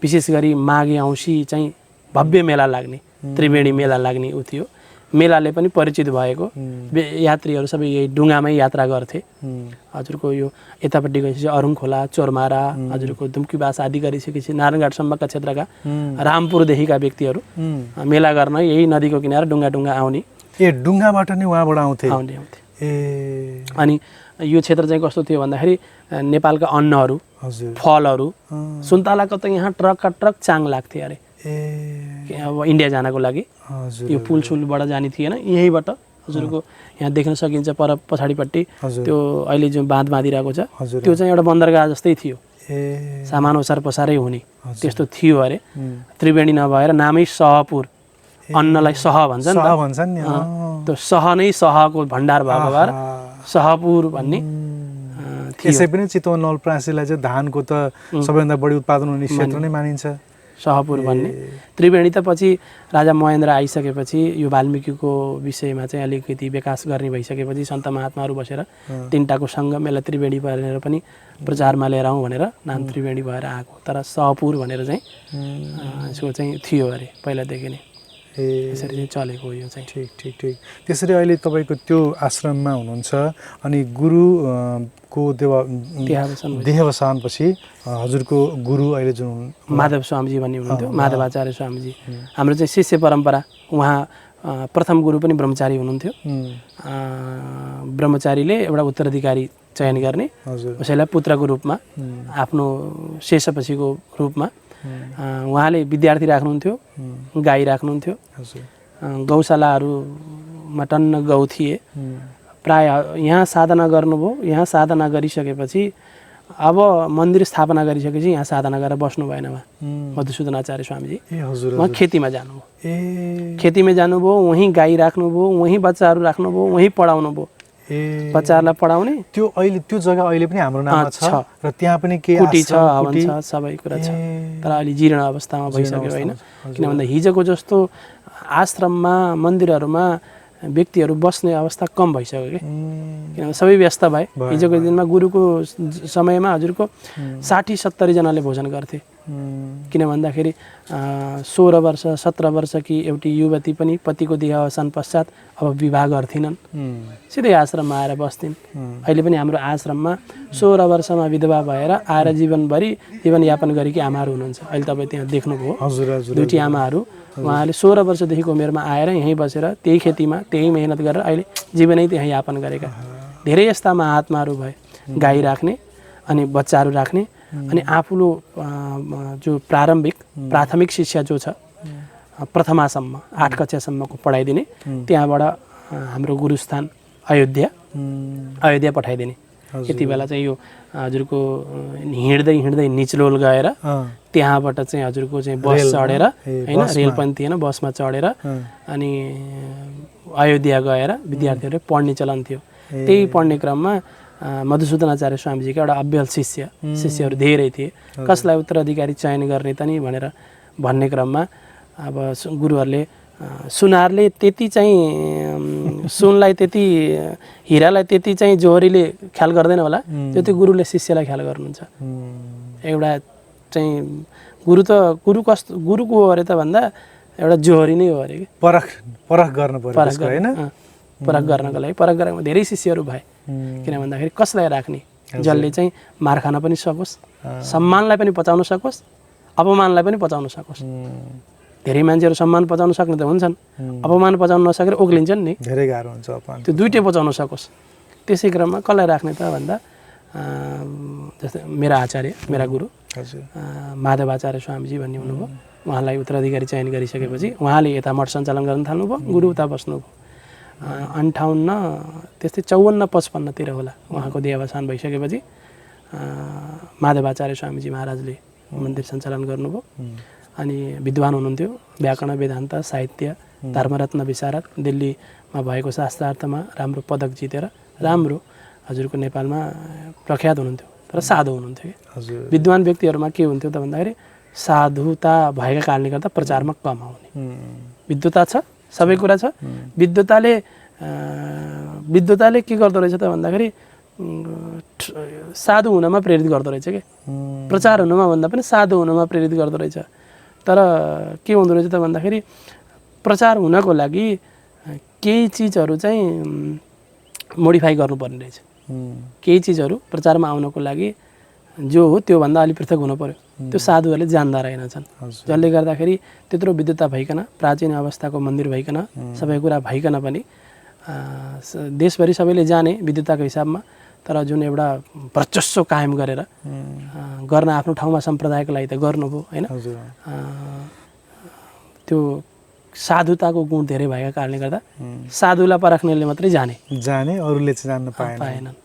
विशेष गरी माघे औँसी चाहिँ भव्य मेला लाग्ने त्रिवेणी मेला लाग्ने ऊ थियो मेलाले पनि परिचित भएको यात्रीहरू सबै यही डुङ्गामै यात्रा गर्थे हजुरको यो यतापट्टि गएपछि अरुङ खोला चोरमारा हजुरको दुम्कीबास आदि गरिसकेपछि नारायणघाटसम्मका क्षेत्रका रामपुरदेखिका व्यक्तिहरू मेला गर्न यही नदीको किनारा डुङ्गा आउने डुङ्गाबाट नै उहाँबाट आउँथे अनि यो क्षेत्र चाहिँ कस्तो थियो भन्दाखेरि नेपालका अन्नहरू फलहरू सुन्तलाको त यहाँ ट्रकका ट्रक चाङ लाग्थे अरे अब इन्डिया जानको लागि यो पुलसुलबाट जाने थिएन यहीँबाट हजुरको यहाँ देख्न सकिन्छ पर पछाडिपट्टि त्यो अहिले जुन बाँध बाँधिरहेको छ त्यो चाहिँ एउटा बन्दरगाह जस्तै थियो सामान ओसार पसारै हुने त्यस्तो थियो अरे त्रिवेणी नभएर नामै सहपुर अन्नलाई सह भन्छ नि त्यो सह नै सहको भण्डार भएको भएर सहपुर भन्ने त्यसै पनि चितवन नवलपरासीलाई चाहिँ धानको त सबैभन्दा बढी उत्पादन हुने क्षेत्र नै मानिन्छ सहपुर भन्ने त्रिवेणी त पछि राजा महेन्द्र आइसकेपछि यो वाल्मिकीको विषयमा चाहिँ अलिकति विकास गर्ने भइसकेपछि सन्त महात्माहरू बसेर तिनटाको सङ्गम यसलाई त्रिवेणी भनेर पनि प्रचारमा लिएर आउँ भनेर नाम त्रिवेणी भएर आएको तर सहपुर भनेर चाहिँ यसको चाहिँ थियो अरे पहिलादेखि नै यसरी चाहिँ चलेको यो चाहिँ ठिक त्यसरी अहिले तपाईँको त्यो आश्रममा हुनुहुन्छ अनि गुरुको देहावसानपछि हजुरको गुरु अहिले जुन माधव स्वामीजी भन्ने हुनुहुन्थ्यो माधवाचार्य स्वामीजी हाम्रो चाहिँ शिष्य परम्परा उहाँ प्रथम गुरु पनि ब्रह्मचारी हुनुहुन्थ्यो ब्रह्मचारीले एउटा उत्तराधिकारी चयन गर्ने उसैलाई पुत्रको रूपमा आफ्नो शेषपछिको रूपमा उहाँले विद्यार्थी राख्नुहुन्थ्यो गाई राख्नुहुन्थ्यो गौशालाहरूमा टन्न गौ थिए प्राय यहाँ साधना गर्नुभयो यहाँ साधना गरिसकेपछि अब मन्दिर स्थापना गरिसकेपछि यहाँ साधना गरेर बस्नु भएन उहाँ मधुसूदन आचार्य स्वामीजी उहाँ खेतीमा जानुभयो वहीँ गाई राख्नुभयो वहीँ बच्चाहरू राख्नुभयो वहीँ पढाउनु भयो बच्चाहरूलाई पढाउने त्यो अहिले त्यो जग्गा अहिले पनि हाम्रो नाममा छ र त्यहाँ पनि के कुटी छ हवन छ सबै कुरा छ तर अहिले जीर्ण अवस्थामा भइसक्यो होइन किन भन्दा हिजोको जस्तो आश्रममा मन्दिरहरूमा व्यक्तिहरू बस्ने अवस्था कम भइसक्यो कि किनभने सबै व्यस्त भए हिजोको दिनमा गुरुको समयमा हजुरको 60-70 जनाले भोजन गर्थे किन भन्दाखेरि 16 वर्ष 17 वर्षकी एउटी युवती पनि पतिको देहावसान पश्चात अब विवाह गर्थिनन् सिधै आश्रममा आएर बस्थिन् अहिले पनि हाम्रो आश्रममा 16 वर्षमा विधवा भएर आएर जीवनभरि जीवनयापन गरेकी आमाहरू हुनुहुन्छ अहिले तपाईँ त्यहाँ देख्नुभयो दुईटी आमाहरू उहाँले 16 वर्षदेखिको उमेरमा आएर यहीँ बसेर त्यही खेतीमा त्यही मेहनत गरेर अहिले जीवनै त्यहाँ यापन गरेका धेरै यस्ता महात्माहरू भए गाई राख्ने अनि बच्चाहरू राख्ने अनि आफूलो जो प्राथमिक शिक्षा जो छ प्रथमासम्म 8 कक्षासम्मको पढाइदिने त्यहाँबाट हाम्रो गुरुस्थान अयोध्या पठाइदिने यति बेला चाहिँ यो हजुरको हिँड्दै निचलोल गएर त्यहाँबाट चाहिँ हजुरको चाहिँ बस चढेर हैन रेल पनि थिएन बसमा चढेर अनि अयोध्या गएर विद्यार्थीहरूले पढ्ने चलन थियो त्यही पढ्ने क्रममा मधुसूदन आचार्य स्वामीजीका एउटा अभ्यल शिष्यहरू धेरै थिए कसलाई उत्तराधिकारी चयन गर्ने त नि भनेर भन्ने क्रममा अब गुरुहरूले सुनारले त्यति चाहिँ सुनलाई त्यति हिरालाई त्यति चाहिँ जोहरीले ख्याल गर्दैन होला त्यति गुरुले शिष्यलाई ख्याल गर्नुहुन्छ एउटा चाहिँ गुरुको हो अरे त भन्दा एउटा जोहरी नै हो अरे कि परख गर्न पर्यो हैन परख गर्नको लागि परख गरेमा धेरै शिष्यहरू भए किन भन्दाखेरि कसलाई राख्ने जसले चाहिँ मार खान पनि सकोस् सम्मानलाई पनि पचाउन सकोस् अपमानलाई पनि पचाउन सकोस् धेरै मान्छेहरू सम्मान पचाउन सक्ने त हुन्छन् अपमान पचाउन नसकेर ओग्लिन्छन् नि धेरै गाह्रो हुन्छ अपमान त्यो दुईटै पचाउन सकोस् त्यसै क्रममा कसलाई राख्ने त भन्दा जस्तै मेरा गुरु माधवाचार्य स्वामीजी भन्ने हुनुभयो उहाँलाई उत्तराधिकारी चयन गरिसकेपछि उहाँले यता मठ सञ्चालन गर्न थाल्नुभयो गुरु उता बस्नुभयो 58 त्यस्तै 54-55 तिर होला उहाँको देहावसान भइसकेपछि माधवाचार्य स्वामीजी महाराजले मन्दिर सञ्चालन गर्नुभयो अनि विद्वान हुनुहुन्थ्यो व्याकरण वेदान्त साहित्य धर्मरत्न विशारद दिल्लीमा भएको शास्त्रार्थमा राम्रो पदक जितेर राम्रो हजुरको नेपालमा प्रख्यात हुनुहुन्थ्यो तर साधु हुनुहुन्थ्यो कि हजुर विद्वान व्यक्तिहरूमा के हुन्थ्यो त भन्दाखेरि साधुता भएका कारणले गर्दा प्रचारमा कम आउने विद्वता छ सबै कुरा छ विद्वताले के गर्दो रहेछ त भन्दाखेरि साधु हुनमा प्रेरित गर्दो रहेछ कि प्रचार हुनुमा भन्दा पनि साधु हुनुमा प्रेरित गर्दो रहेछ तर के हुँदो रहेछ त भन्दाखेरि प्रचार हुनको लागि केही चिजहरू चाहिँ मोडिफाई गर्नुपर्ने रहेछ केही चिजहरू प्रचारमा आउनको लागि जो हो त्योभन्दा अलिक पृथक हुनु पर्यो त्यो साधुहरूले जान्दा रहेनछन् जसले गर्दाखेरि त्यत्रो विद्वता भइकन प्राचीन अवस्थाको मन्दिर भइकन सबै कुरा भइकन पनि देशभरि सबैले जाने विद्वताको हिसाबमा तर जुन एउटा वर्चस्व कायम गरेर गर्न आफ्नो ठाउँमा सम्प्रदायको लागि त गर्नुभयो होइन त्यो साधुताको गुण धेरै भएका कारणले गर्दा साधुलाई परख्नेले मात्रै जाने अरूले चाहिँ जान्न पाएनन्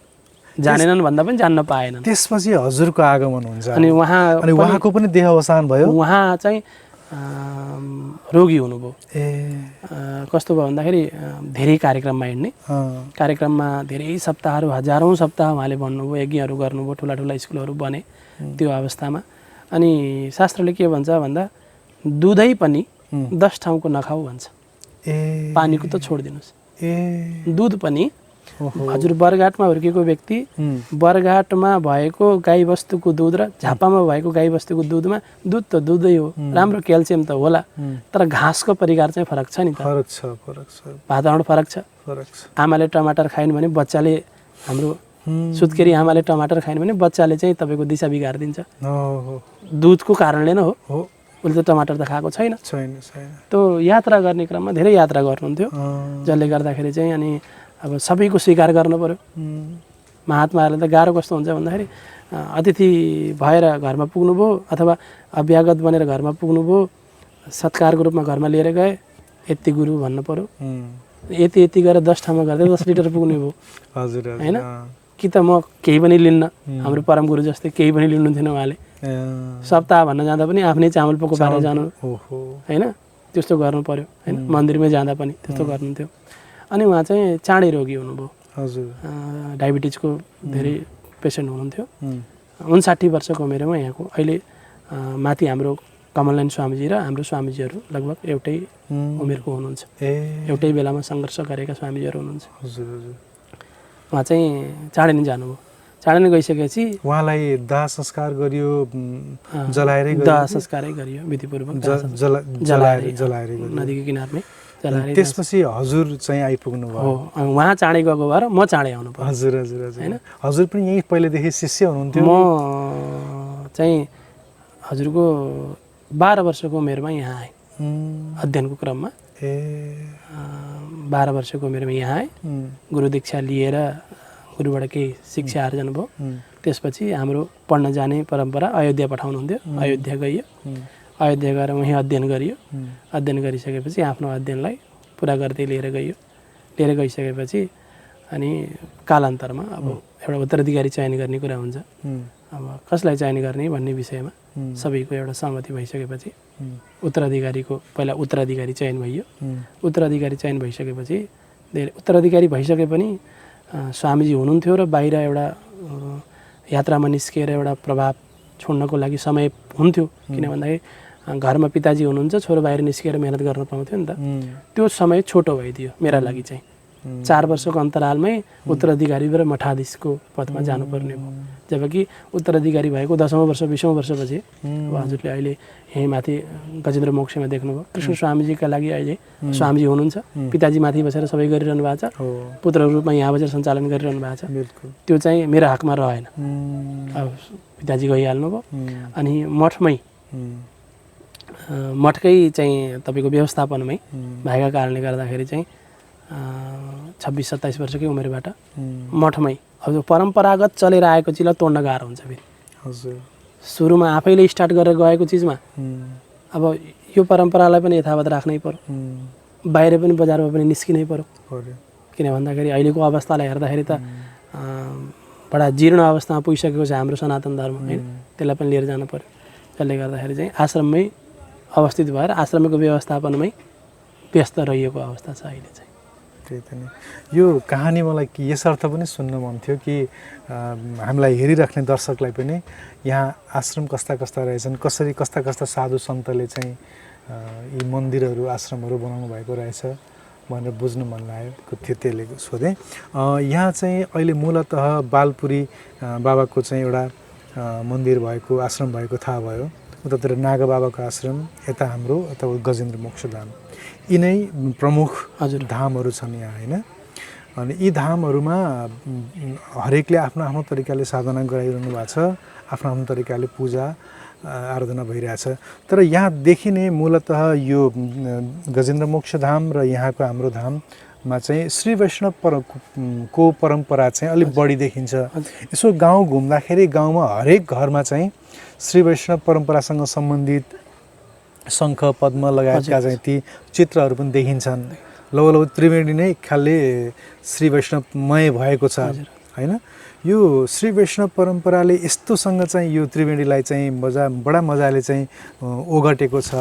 जानेनन् भन्दा पनि जान्न पाएनन् त्यसपछि हजुरको आगमन हुन्छ अनि उहाँको पनि देह अवसान भयो उहाँ चाहिँ रोगी हुनुभयो कस्तो भयो भन्दाखेरि धेरै कार्यक्रममा हिँड्ने कार्यक्रममा धेरै सप्ताहहरू हजारौँ सप्ताह उहाँले भन्नुभयो यज्ञहरू गर्नुभयो ठुला ठुला स्कुलहरू बने त्यो अवस्थामा अनि शास्त्रले के भन्छ भन्दा दुधै पनि 10 ठाउँको नखाऊ भन्छ पानीको त छोडिदिनुहोस् दुध पनि हजुर बरघाटमा हुर्केको व्यक्ति बरघाटमा भएको गाईबस्तुको दुध र झापामा भएको गाईबस्तुको दुधमा दुध त दुधै हो राम्रो क्याल्सियम त होला तर घाँसको परिकार चाहिँ फरक छ नि त फरक छ वातावरण फरक छ आमाले टमाटर खाइन् भने बच्चाले हाम्रो सुत्केरी आमाले टमाटर खाइन् भने बच्चाले चाहिँ तपाईँको दिशा बिगारिदिन्छ दुधको कारणले नै हो उसले त टमाटर त खाएको छैन त्यो यात्रा गर्ने क्रममा धेरै यात्रा गर्नुहुन्थ्यो जसले गर्दाखेरि चाहिँ अनि अब सबैको स्वीकार गर्नु पर्यो महात्माहरूले त गाह्रो कस्तो हुन्छ भन्दाखेरि अतिथि भएर घरमा पुग्नुभयो अथवा अभ्यागत बनेर घरमा पुग्नुभयो सत्कारको रूपमा घरमा लिएर गए यति गुरु भन्नु पर्यो यति गरेर 10 ठाउँमा गर्दै 10 लिटर पुग्ने भयो हजुर होइन कि त म केही पनि लिन्न हाम्रो परम गुरु जस्तै केही पनि लिनुहुन्थेन उहाँले सप्ताह भन्न जाँदा पनि आफ्नै चामल पोको पारेर जानु होइन त्यस्तो गर्नु पर्यो होइन मन्दिरमै जाँदा पनि त्यस्तो गर्नुहुन्थ्यो अनि उहाँ चाहिँ चाँडै रोगी हुनुभयो हजुर डायबिटिजको धेरै पेसेन्ट हुनुहुन्थ्यो 59 वर्षको उमेरमा यहाँको अहिले माथि हाम्रो कमलनारायण स्वामीजी र हाम्रो स्वामीजीहरू लगभग एउटै उमेरको हुनुहुन्छ एउटै बेलामा सङ्घर्ष गरेका स्वामीजीहरू हुनुहुन्छ उहाँ चाहिँ चाँडै नै जानुभयो चाँडै नै गइसकेपछि उहाँलाई दाह संस्कार गरियो जलाएरै दाह संस्कारै गरियो विधिपूर्वक जलाएर नदीको किनारमै त्यसपछि हजुर चाहिँ आइपुग्नु भयो उहाँ चाँडै गएको भएर म चाँडै आउनु पर्यो हजुर होइन हजुर पनि यही पहिलेदेखि शिष्य हुनुहुन्थ्यो म चाहिँ हजुरको 12 वर्षको उमेरमा यहाँ आएँ अध्ययनको क्रममा 12 वर्षको उमेरमा यहाँ आएँ गुरु दीक्षा लिएर गुरुबाट केही शिक्षा आर्जन भयो त्यसपछि हाम्रो पढ्न जाने परम्परा अयोध्या पठाउनुहुन्थ्यो अयोध्या गइयो अयोध्या गएर वहीँ अध्ययन गरियो अध्ययन गरिसकेपछि आफ्नो अध्ययनलाई पुरा गर्दै लिएर गइसकेपछि अनि कालान्तरमा अब एउटा उत्तराधिकारी चयन गर्ने कुरा हुन्छ अब कसलाई चयन गर्ने भन्ने विषयमा सबैको एउटा सहमति भइसकेपछि पहिला उत्तराधिकारी चयन भइयो उत्तराधिकारी चयन भइसकेपछि उत्तराधिकारी भइसके पनि स्वामीजी हुनुहुन्थ्यो र बाहिर एउटा यात्रामा निस्किएर एउटा प्रभाव छोड्नको लागि समय हुन्थ्यो किन भन्दाखेरि घरमा पिताजी हुनुहुन्छ छोरो बाहिर निस्किएर मेहनत गर्न पाउँथ्यो नि त त्यो समय छोटो भइदियो मेरा लागि चाहिँ 4 वर्षको अन्तरालमै उत्तराधिकारी र मठाधीशको पदमा जानुपर्ने भयो जबकि उत्तराधिकारी भएको 10औं वर्ष 20औं वर्षपछि अब हजुरले अहिले यहीँ माथि गजेन्द्र मोक्षमा देख्नुभयो कृष्ण स्वामीजीका लागि अहिले स्वामीजी हुनुहुन्छ पिताजी माथि बसेर सबै गरिरहनु भएको छ पुत्रको रूपमा यहाँ बसेर सञ्चालन गरिरहनु भएको छ त्यो चाहिँ मेरो हकमा रहेन अब पिताजी गइहाल्नु भयो अनि मठकै चाहिँ तपाईँको व्यवस्थापनमै भएका कारणले गर्दाखेरि चाहिँ 26-27 वर्षकै उमेरबाट मठमै अब परम्परागत चलेर आएको चिजलाई तोड्न गाह्रो हुन्छ फेरि हजुर सुरुमा आफैले स्टार्ट गरेर गएको चिजमा अब यो परम्परालाई पनि यथावत राख्नै पर्यो बाहिर पनि बजारमा पनि निस्किनै पर्यो किन भन्दाखेरि अहिलेको अवस्थालाई हेर्दाखेरि त बडा जीर्ण अवस्थामा पुगिसकेको छ हाम्रो सनातन धर्म होइन त्यसलाई पनि लिएर जानु पर्यो त्यसले गर्दाखेरि चाहिँ आश्रममै अवस्थित भएर आश्रमको व्यवस्थापनमै व्यस्त रहिएको अवस्था छ अहिले चाहिँ त्यही त नि यो कहानी मलाई यसर्थ पनि सुन्न मन थियो कि हामीलाई हेरिराख्ने दर्शकलाई पनि यहाँ आश्रम कस्ता कस्ता रहेछन्, कसरी कस्ता कस्ता साधु सन्तले चाहिँ यी मन्दिरहरू आश्रमहरू बनाउनु भएको रहेछ भनेर बुझ्नु मन लागेको थियो, त्यसले सोधेँ। यहाँ चाहिँ अहिले मूलतः बालपुरी बाबाको चाहिँ एउटा मन्दिर भएको आश्रम भएको थाहा भयो। उतातिर नागा बाबाको आश्रम, यता हाम्रो अथवा गजेन्द्र मोक्षधाम, यिनै प्रमुख धामहरू छन् यहाँ होइन। अनि यी धामहरूमा हरेकले आफ्नो आफ्नो तरिकाले साधना गराइरहनु भएको छ, आफ्नो आफ्नो तरिकाले पूजा आराधना भइरहेछ। तर यहाँ देखिने मूलतः यो गजेन्द्र मोक्षधाम र यहाँको हाम्रो धाममा चाहिँ श्री वैष्णव को परम्परा चाहिँ अलिक बढी देखिन्छ। यसो गाउँ घुम्दाखेरि गाउँमा हरेक घरमा चाहिँ श्री वैष्णव परम्परासँग सम्बन्धित शङ्ख पद्म लगायतका चाहिँ ती चित्रहरू पनि देखिन्छन्। लगभग त्रिवेणी नै एक खालले श्री वैष्णवमय भएको छ होइन। यो श्री वैष्णव परम्पराले यस्तोसँग चाहिँ यो त्रिवेणीलाई चाहिँ बडा मजाले चाहिँ ओगटेको छ,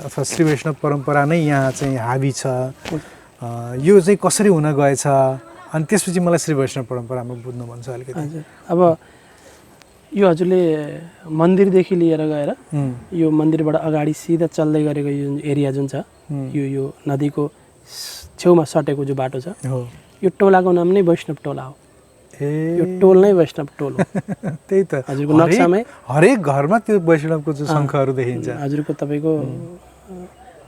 अथवा श्री वैष्णव परम्परा नै यहाँ चाहिँ हावी छ, यो चाहिँ कसरी हुन गएछ। अनि त्यसपछि मलाई श्री वैष्णव परम्परामा बुझ्नु मन छ अलिकति। अब यो हजुरले मन्दिरदेखि लिएर गएर यो मन्दिरबाट अगाडि सिधा चल्दै गरेको यो एरिया जुन छ, यो नदीको छेउमा सटेको जो बाटो छ, यो टोलाको नाम नै वैष्णव टोला हो। यो टोल नै वैष्णव टोल हो। त्यही त हजुरको नक्सामै हरेक घरमा त्यो वैष्णवको जो शङ्खहरू देखिन्छ। हजुरको तपाईँको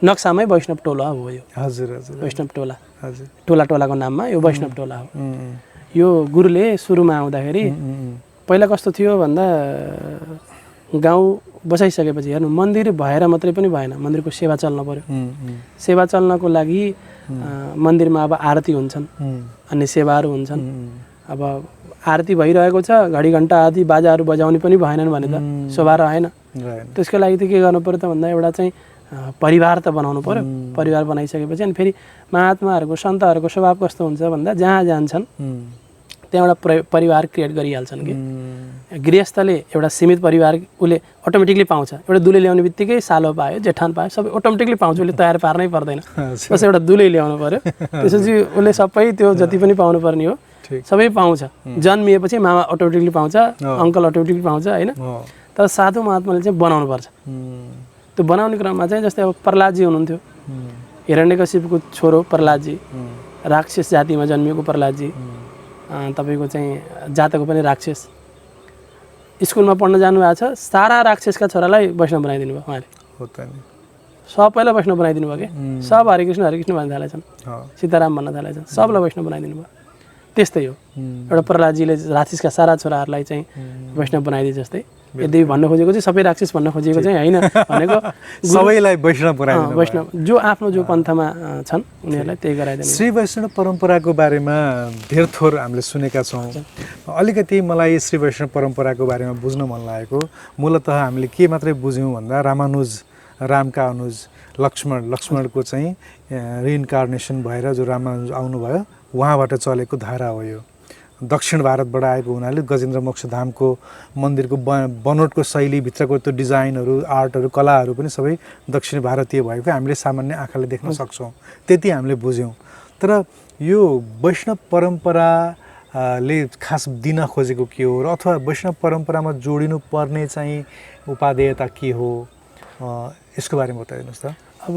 नक्सामै वैष्णव टोला हो यो। हजुर हजुर वैष्णव टोला, हजुर टोला टोलाको नाममा यो वैष्णव टोला हो। यो गुरुले सुरुमा आउँदाखेरि पहिला कस्तो थियो भन्दा गाउँ बसाइसकेपछि हेर्नु मन्दिर भएर मात्रै पनि भएन, मन्दिरको सेवा चल्न पर्यो। सेवा चल्नको लागि मन्दिरमा अब आरती हुन्छन्, अन्य सेवाहरू हुन्छन्। अब आरती भइरहेको छ, घडी घन्टा आदि बाजाहरू बजाउने पनि भएनन् भने त शोभा रहेन। त्यसको लागि त के गर्नु पर्यो त भन्दा एउटा चाहिँ परिवार त बनाउनु पर्यो। परिवार बनाइसकेपछि अनि फेरि महात्माहरूको सन्तहरूको स्वभाव कस्तो हुन्छ भन्दा जहाँ जान्छन् त्यहाँ एउटा परिवार क्रिएट गरिहाल्छन् कि गृहस्थले एउटा सीमित परिवार उसले अटोमेटिकली पाउँछ। एउटा दुलै ल्याउने बित्तिकै सालो पायो, जेठान पायो, सबै अटोमेटिकली पाउँछ, उसले तयार पार्नै पर्दैन। बस एउटा दुलै ल्याउनु पर्यो, त्यसपछि उसले सबै त्यो जति पनि पाउनुपर्ने हो सबै पाउँछ। जन्मिएपछि मामा अटोमेटिकली पाउँछ, अङ्कल अटोमेटिकली पाउँछ होइन। तर साधु महात्माले चाहिँ बनाउनु पर्छ। त्यो बनाउने क्रममा चाहिँ जस्तै अब प्रहलादजी हुनुहुन्थ्यो, हिरण्यकशिपुको छोरो प्रहलादजी, राक्षस जातिमा जन्मिएको प्रहलादजी, तपाईँको चाहिँ जातको पनि राक्षस, स्कुलमा पढ्न जानुभएको छ, सारा राक्षसका छोरालाई वैष्णव बनाइदिनु भयो उहाँले। सब पहिला वैष्णव बनाइदिनु भयो क्या, सब हरे कृष्ण भन्न थालेछन्, सीताराम भन्न थालेछन्, सबलाई वैष्णव बनाइदिनु भयो। त्यस्तै हो, एउटा प्रहलादजीले राक्षसका सारा छोराहरूलाई चाहिँ वैष्णव बनाइदिए जस्तै। यदि भन्न खोजेको चाहिँ सबै राक्षस भन्न खोजेको चाहिँ होइन, भनेको सबैलाई वैष्णव बनाइदिनु, वैष्णव जो आफ्नो जो पन्थमा छन् उनीहरूलाई त्यही गराइदिनु। श्री वैष्णव परम्पराको बारेमा धेर थोर हामीले सुनेका छौँ। अलिकति मलाई श्री वैष्णव परम्पराको बारेमा बुझ्न मन लागेको। मूलतः हामीले के मात्रै बुझ्यौँ भन्दा रामानुज, रामका अनुज लक्ष्मणको चाहिँ रिइन्कार्नेसन भएर जो रामानुज आउनुभयो उहाँबाट चलेको धारा हो यो। दक्षिण भारतबाट आएको हुनाले गजेन्द्र मोक्षधामको मन्दिरको बनोटको शैली, भित्रको त्यो डिजाइनहरू, आर्टहरू, कलाहरू पनि सबै दक्षिण भारतीय भएको हामीले सामान्य आँखाले देख्न सक्छौँ, त्यति हामीले बुझ्यौँ। तर यो वैष्णव परम्पराले खास दिन खोजेको के हो र अथवा वैष्णव परम्परामा जोडिनु पर्ने चाहिँ उपादेयता के हो, यसको बारेमा बताइदिनुहोस् त। अब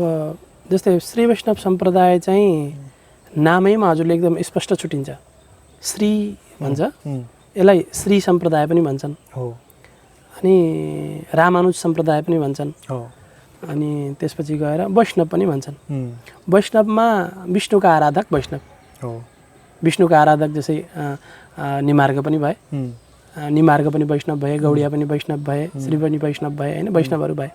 जस्तै श्री वैष्णव सम्प्रदाय चाहिँ नामैमा हजुरले एकदम स्पष्ट छुटिन्छ। श्री भन्छ, यसलाई श्री सम्प्रदाय पनि भन्छन् हो, अनि रामानुज सम्प्रदाय पनि भन्छन् हो, अनि त्यसपछि गएर वैष्णव पनि भन्छन्। वैष्णवमा विष्णुका आराधक वैष्णव हो, विष्णुका आराधक जस्तै निमार्ग पनि भए, निमार्ग पनि वैष्णव भए, गौडिया पनि वैष्णव भए, श्री पनि वैष्णव भए होइन, वैष्णवहरू भए।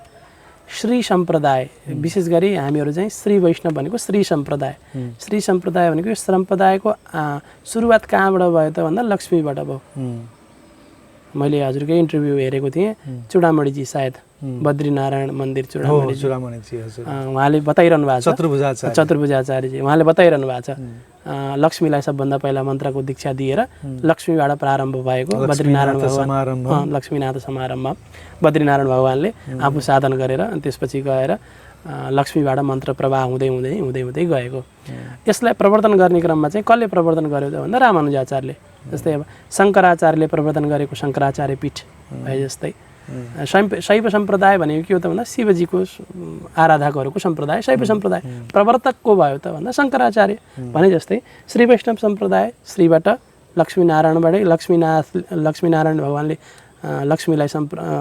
श्री सम्प्रदाय विशेष गरी हामीहरू चाहिँ श्री वैष्णव भनेको श्री सम्प्रदाय। श्री सम्प्रदाय भनेको यो सम्प्रदायको सुरुवात कहाँबाट भयो त भन्दा लक्ष्मीबाट भयो। मैले हजुरकै इन्टरभ्यू हेरेको थिएँ, चुडामणिजी सायद बद्रीनारायण मन्दिर चुडामणिजी, उहाँले बताइरहनु भएको छ, चतुर्भुजाचार्यजी उहाँले बताइरहनु भएको छ लक्ष्मीलाई सबभन्दा पहिला मन्त्रको दीक्षा दिएर लक्ष्मीबाट प्रारम्भ भएको बद्रीनारायण भगवान, लक्ष्मीनाथ समारम्भ बद्रीनारायण भगवानले आफू साधन गरेर अनि त्यसपछि गएर लक्ष्मीबाट मन्त्र प्रवाह हुँदै हुँदै हुँदै हुँदै गएको। यसलाई प्रवर्तन गर्ने क्रममा चाहिँ कसले प्रवर्तन गर्यो त भन्दा रामानुजाचार्यले। जस्तै अब शङ्कराचार्यले प्रवर्तन गरेको शङ्कराचार्य पीठ भए जस्तै शैव सम्प्रदाय भनेको के हो त भन्दा शिवजीको आराधकहरूको सम्प्रदाय शैव सम्प्रदाय। प्रवर्तक को भयो त भन्दा शङ्कराचार्य भने जस्तै श्री वैष्णव सम्प्रदाय श्रीबाट लक्ष्मीनारायणबाटै लक्ष्मीनारायण भगवान्ले लक्ष्मीलाई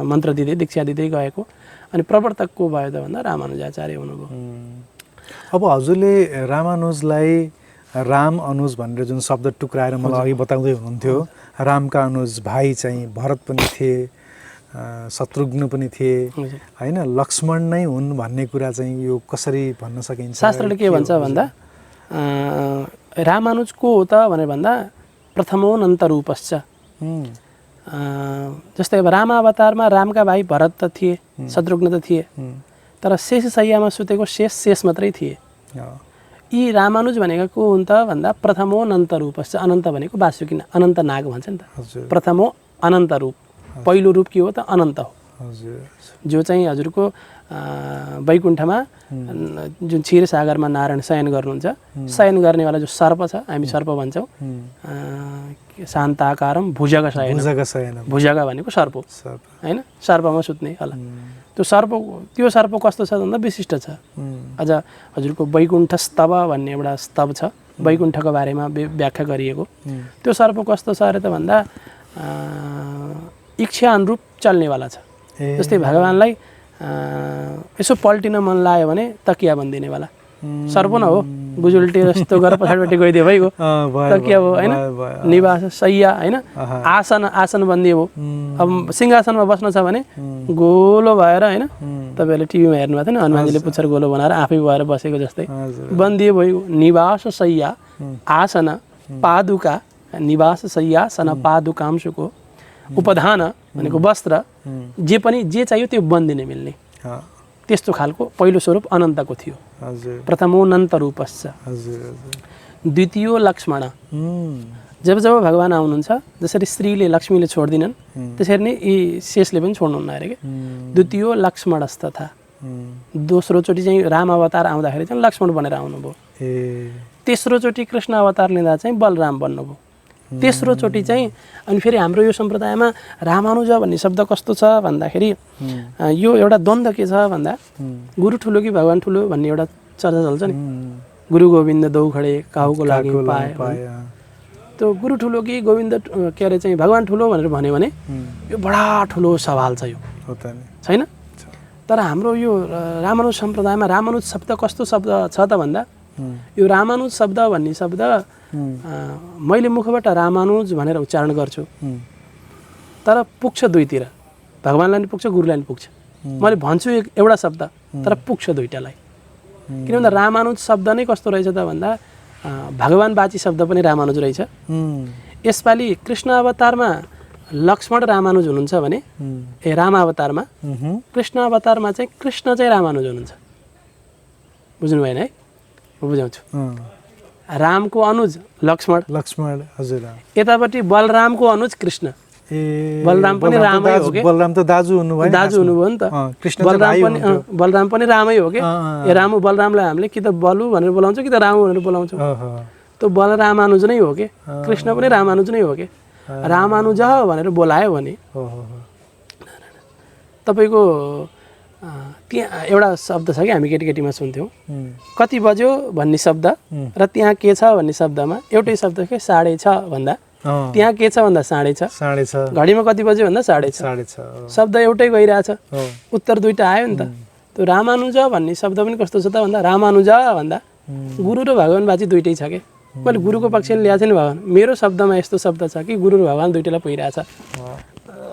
मन्त्र दिँदै दीक्षा दिँदै गएको। अनि प्रवर्तक को भयो त भन्दा रामानुजाचार्य हुनुभयो। अब हजुरले रामानुजलाई राम अनुज भनेर जुन शब्द टुक्राएर मलाई अघि बताउँदै हुनुहुन्थ्यो, रामका अनुज भाइ चाहिँ भरत पनि थिए, शत्रुघ्न पनि थिए होइन, लक्ष्मण नै हुन् भन्ने कुरा चाहिँ यो कसरी भन्न सकिन्छ? शास्त्रले के भन्छ भन्दा रामानुज को हो त भनेर भन्दा प्रथमोऽनन्त रूपश्च। जस्तै अब रामावतारमा रामका भाइ भरत त थिए, शत्रुघ्न त थिए, तर शेषशय्यामा सुतेको शेष मात्रै थिए। यी रामानुज भनेका को हुन् त भन्दा प्रथमोऽनन्त रूपश्च। अनन्त भनेको वासुकी अनन्त नाग भन्छ नि त। प्रथमो अनन्त रूप, पहिलो रूप के हो त अनन्त हो, जो चाहिँ हजुरको वैकुण्ठमा जुन क्षीरसागरमा नारायण शयन गर्नुहुन्छ, शयन गर्नेवाला जो सर्प छ, हामी सर्प भन्छौँ, शान्ताकारम भुजग शयन, भुजग भनेको सर्प होइन, सर्पमा सुत्ने होला। त्यो सर्प कस्तो छ भन्दा विशिष्ट छ। अझ हजुरको वैकुण्ठ स्तव भन्ने एउटा स्तव छ, वैकुण्ठको बारेमा व्याख्या गरिएको। त्यो सर्प कस्तो छ अरे त भन्दा इच्छा अनुरूप चल्नेवाला छ। जस्तै भगवान्लाई यसो पल्टिन मन लाग्यो भने तकिया बनिदिनेवाला सर्प न हो, गुजुल्टे जस्तो गरेर पछाडिपट्टि गइदियो भइगयो, तकिया हो होइन, निवास शय्या होइन, आसन बनिदियो भयो। अब सिंहासनमा बस्न छ भने गोलो भएर होइन, तपाईँहरूले टिभीमा हेर्नुभएको थियो नि, हनुमानजीले पुच्छर गोलो बनाएर आफै भएर बसेको जस्तै बनिदियो भयो। निवास शय्या आसन पादुका, निवास शय्यासन पादुकांशुको उपधान भनेको वस्त्र, जे चाहियो त्यो बनिदिने मिल्ने, त्यस्तो खालको पहिलो स्वरूप अनन्तको थियो। प्रथमोऽनन्त रूपश्च। द्वितीयो लक्ष्मण। जब भगवान् आउनुहुन्छ, जसरी स्त्रीले लक्ष्मीले छोड्दिनन् त्यसरी नै यी शेषले पनि छोड्नुहुन्न अरे के। द्वितीयो लक्ष्मणस्तथा। दोस्रोचोटि चाहिँ राम अवतार आउँदाखेरि चाहिँ लक्ष्मण बनेर आउनुभयो। तेस्रोचोटि कृष्ण अवतार लिँदा चाहिँ बलराम बन्नुभयो। तेस्रोचोटि चाहिँ अनि फेरि हाम्रो यो सम्प्रदायमा रामानुज भन्ने शब्द कस्तो छ भन्दाखेरि यो एउटा द्वन्द्व के छ भन्दा गुरु ठुलो कि भगवान् ठुलो भन्ने एउटा चर्चा चल्छ नि। गुरु गोविन्द दौ खडे काहुको लागि पाए, त्यो गुरु ठुलो कि गोविन्द के अरे चाहिँ भगवान् ठुलो भनेर भन्यो भने यो बडा ठुलो सवाल छ, यो छैन। तर हाम्रो यो रामानुज सम्प्रदायमा रामानुज शब्द कस्तो शब्द छ त भन्दा यो रामानुज शब्द भन्ने शब्द मैले मुखबाट रामानुज भनेर उच्चारण गर्छु, तर पुग्छ दुईतिर, भगवान्लाई पनि पुग्छ गुरुलाई पनि पुग्छ। मैले भन्छु एउटा शब्द तर पुग्छ दुईटालाई। किन भन्दा रामानुज शब्द नै कस्तो रहेछ त भन्दा भगवान्वाची शब्द पनि रामानुज रहेछ। यसपालि कृष्ण अवतारमा लक्ष्मण रामानुज हुनुहुन्छ भने राम अवतारमा, कृष्ण अवतारमा चाहिँ कृष्ण चाहिँ रामानुज हुनुहुन्छ। बुझ्नु भएन है? म बुझाउँछु। रामको अनुज लक्ष्मण, हजुर। यतापट्टि बलरामको अनुज कृष्ण। बलराम पनि रामै हो के, बलराम त दाजु हुनुभयो नि त। बलराम पनि रामै हो के। रामु बलरामलाई हामीले कि त बलु भनेर बोलाउँछौँ कि त रामु भनेर बोलाउँछौँ। त्यो बलरामानुज नै हो के, कृष्ण पनि रामानुज नै हो के। रामानुज भनेर बोलायो भने तपाईँको त्यहाँ एउटा शब्द छ कि हामी केटीकेटीमा सुन्थ्यौँ, कति बज्यो भन्ने शब्द र त्यहाँ के छ भन्ने शब्दमा एउटै शब्द के 6:30 भन्दा त्यहाँ के छ भन्दा 6:30, घडीमा कति बज्यो भन्दा 6:30, शब्द एउटै गइरहेछ, उत्तर दुईटा आयो नि त। त्यो रामानुज भन्ने शब्द पनि कस्तो छ त भन्दा रामानुज भन्दा गुरु र भगवान्वाची दुइटै छ कि। मैले गुरुको पक्षले ल्याएको छु नि, भगवान् मेरो शब्दमा यस्तो शब्द छ कि गुरु र भगवान् दुइटैलाई पुगिरहेछ।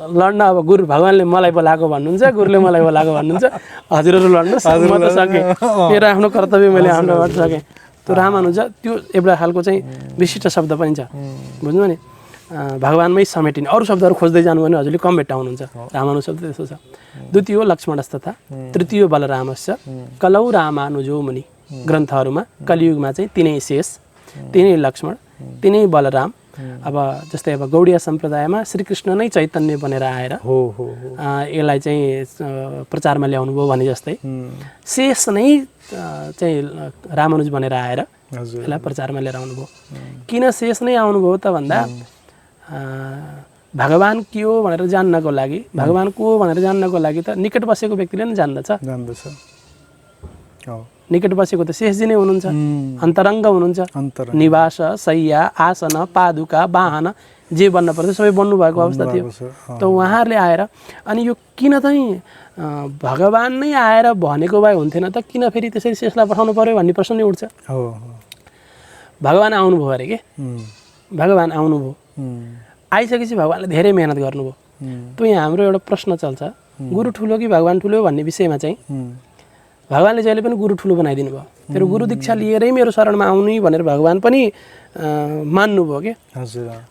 लड्न अब गुरु भगवान्ले मलाई बोलाएको भन्नुहुन्छ, गुरुले मलाई बोलाएको भन्नुहुन्छ, हजुरहरू लड्नुहोस्, म त सकेँ, मेरो आफ्नो कर्तव्य मैले आफ्नो गर्न सकेँ। त्यो रामानुज त्यो एउटा खालको चाहिँ विशिष्ट शब्द पनि छ, बुझ्नु नि। भगवान्मै समेटिने अरू शब्दहरू खोज्दै जानु भने हजुरले कम भेट्टाउनुहुन्छ। रामानुज शब्द त्यस्तो छ। द्वितीय लक्ष्मणस्तथा तृतीय बलरामश्च कलौ रामानुजो मुनि। ग्रन्थहरूमा कलियुगमा चाहिँ तिनै शेष, तिनै लक्ष्मण, तिनै बलराम, अब जस्तै अब गौडीय सम्प्रदायमा श्रीकृष्ण नै चैतन्य बनेर आएर हो हो यसलाई चाहिँ प्रचारमा ल्याउनु भयो भने जस्तै शेष नै चाहिँ रामानुज बनेर आएर हजुर यसलाई प्रचारमा लिएर आउनुभयो। किन शेष नै आउनुभयो त भन्दा भगवान् के हो भनेर जान्नको लागि, भगवान् को हो भनेर जान्नको लागि त निकट बसेको व्यक्तिले नै जान्दछ। निकट बसेको त शेषजी नै हुनुहुन्छ, अन्तरङ्ग हुनुहुन्छ। निवास, शय्या, आसन, पादुका, वाहन जे बन्न पर्छ सबै बन्नु भएको अवस्था थियो। त उहाँहरूले आएर अनि यो किन चाहिँ भगवान् नै आएर भनेको भए हुन्थेन त, किन फेरि त्यसरी शेषलाई पठाउनु पर्यो भन्ने प्रश्न नै उठ्छ। भगवान् आउनुभयो अरे के, भगवान् आउनुभयो, आइसकेपछि भगवान्ले धेरै मेहनत गर्नुभयो। त यहाँ हाम्रो एउटा प्रश्न चल्छ, गुरु ठुलो कि भगवान् ठुलो भन्ने विषयमा चाहिँ भगवान्ले जहिले पनि गुरु ठुलो बनाइदिनु भयो। तेरो गुरु दीक्षा लिएरै मेरो शरणमा आउनु भनेर भगवान् पनि मान्नुभयो के।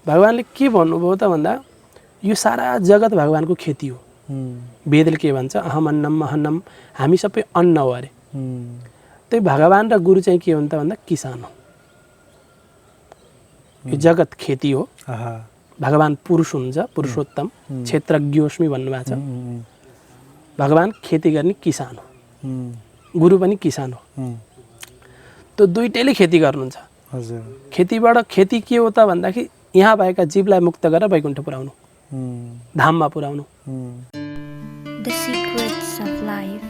भगवान्ले के भन्नुभयो त भन्दा यो सारा जगत भगवान्को खेती हो। वेदले के भन्छ, अहम अन्नम महन्नम, हामी सबै अन्न हो अरे। त्यही भगवान् र गुरु चाहिँ के हुन् त भन्दा किसान हो। यो जगत खेती हो, भगवान् पुरुष हुनुहुन्छ, पुरुषोत्तम, क्षेत्रज्ञोस्मी भन्नुभएको छ। भगवान् खेती गर्ने किसान हो, गुरु पनि किसान हो। त दुईटैले खेती गर्नुहुन्छ। खेतीबाट खेती के हो त भन्दाखेरि यहाँ भएका जीवलाई मुक्त गरेर वैकुण्ठ पुर्याउनु, धाममा पुर्याउनु। The Secrets of Life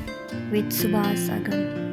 with Subhas Agam.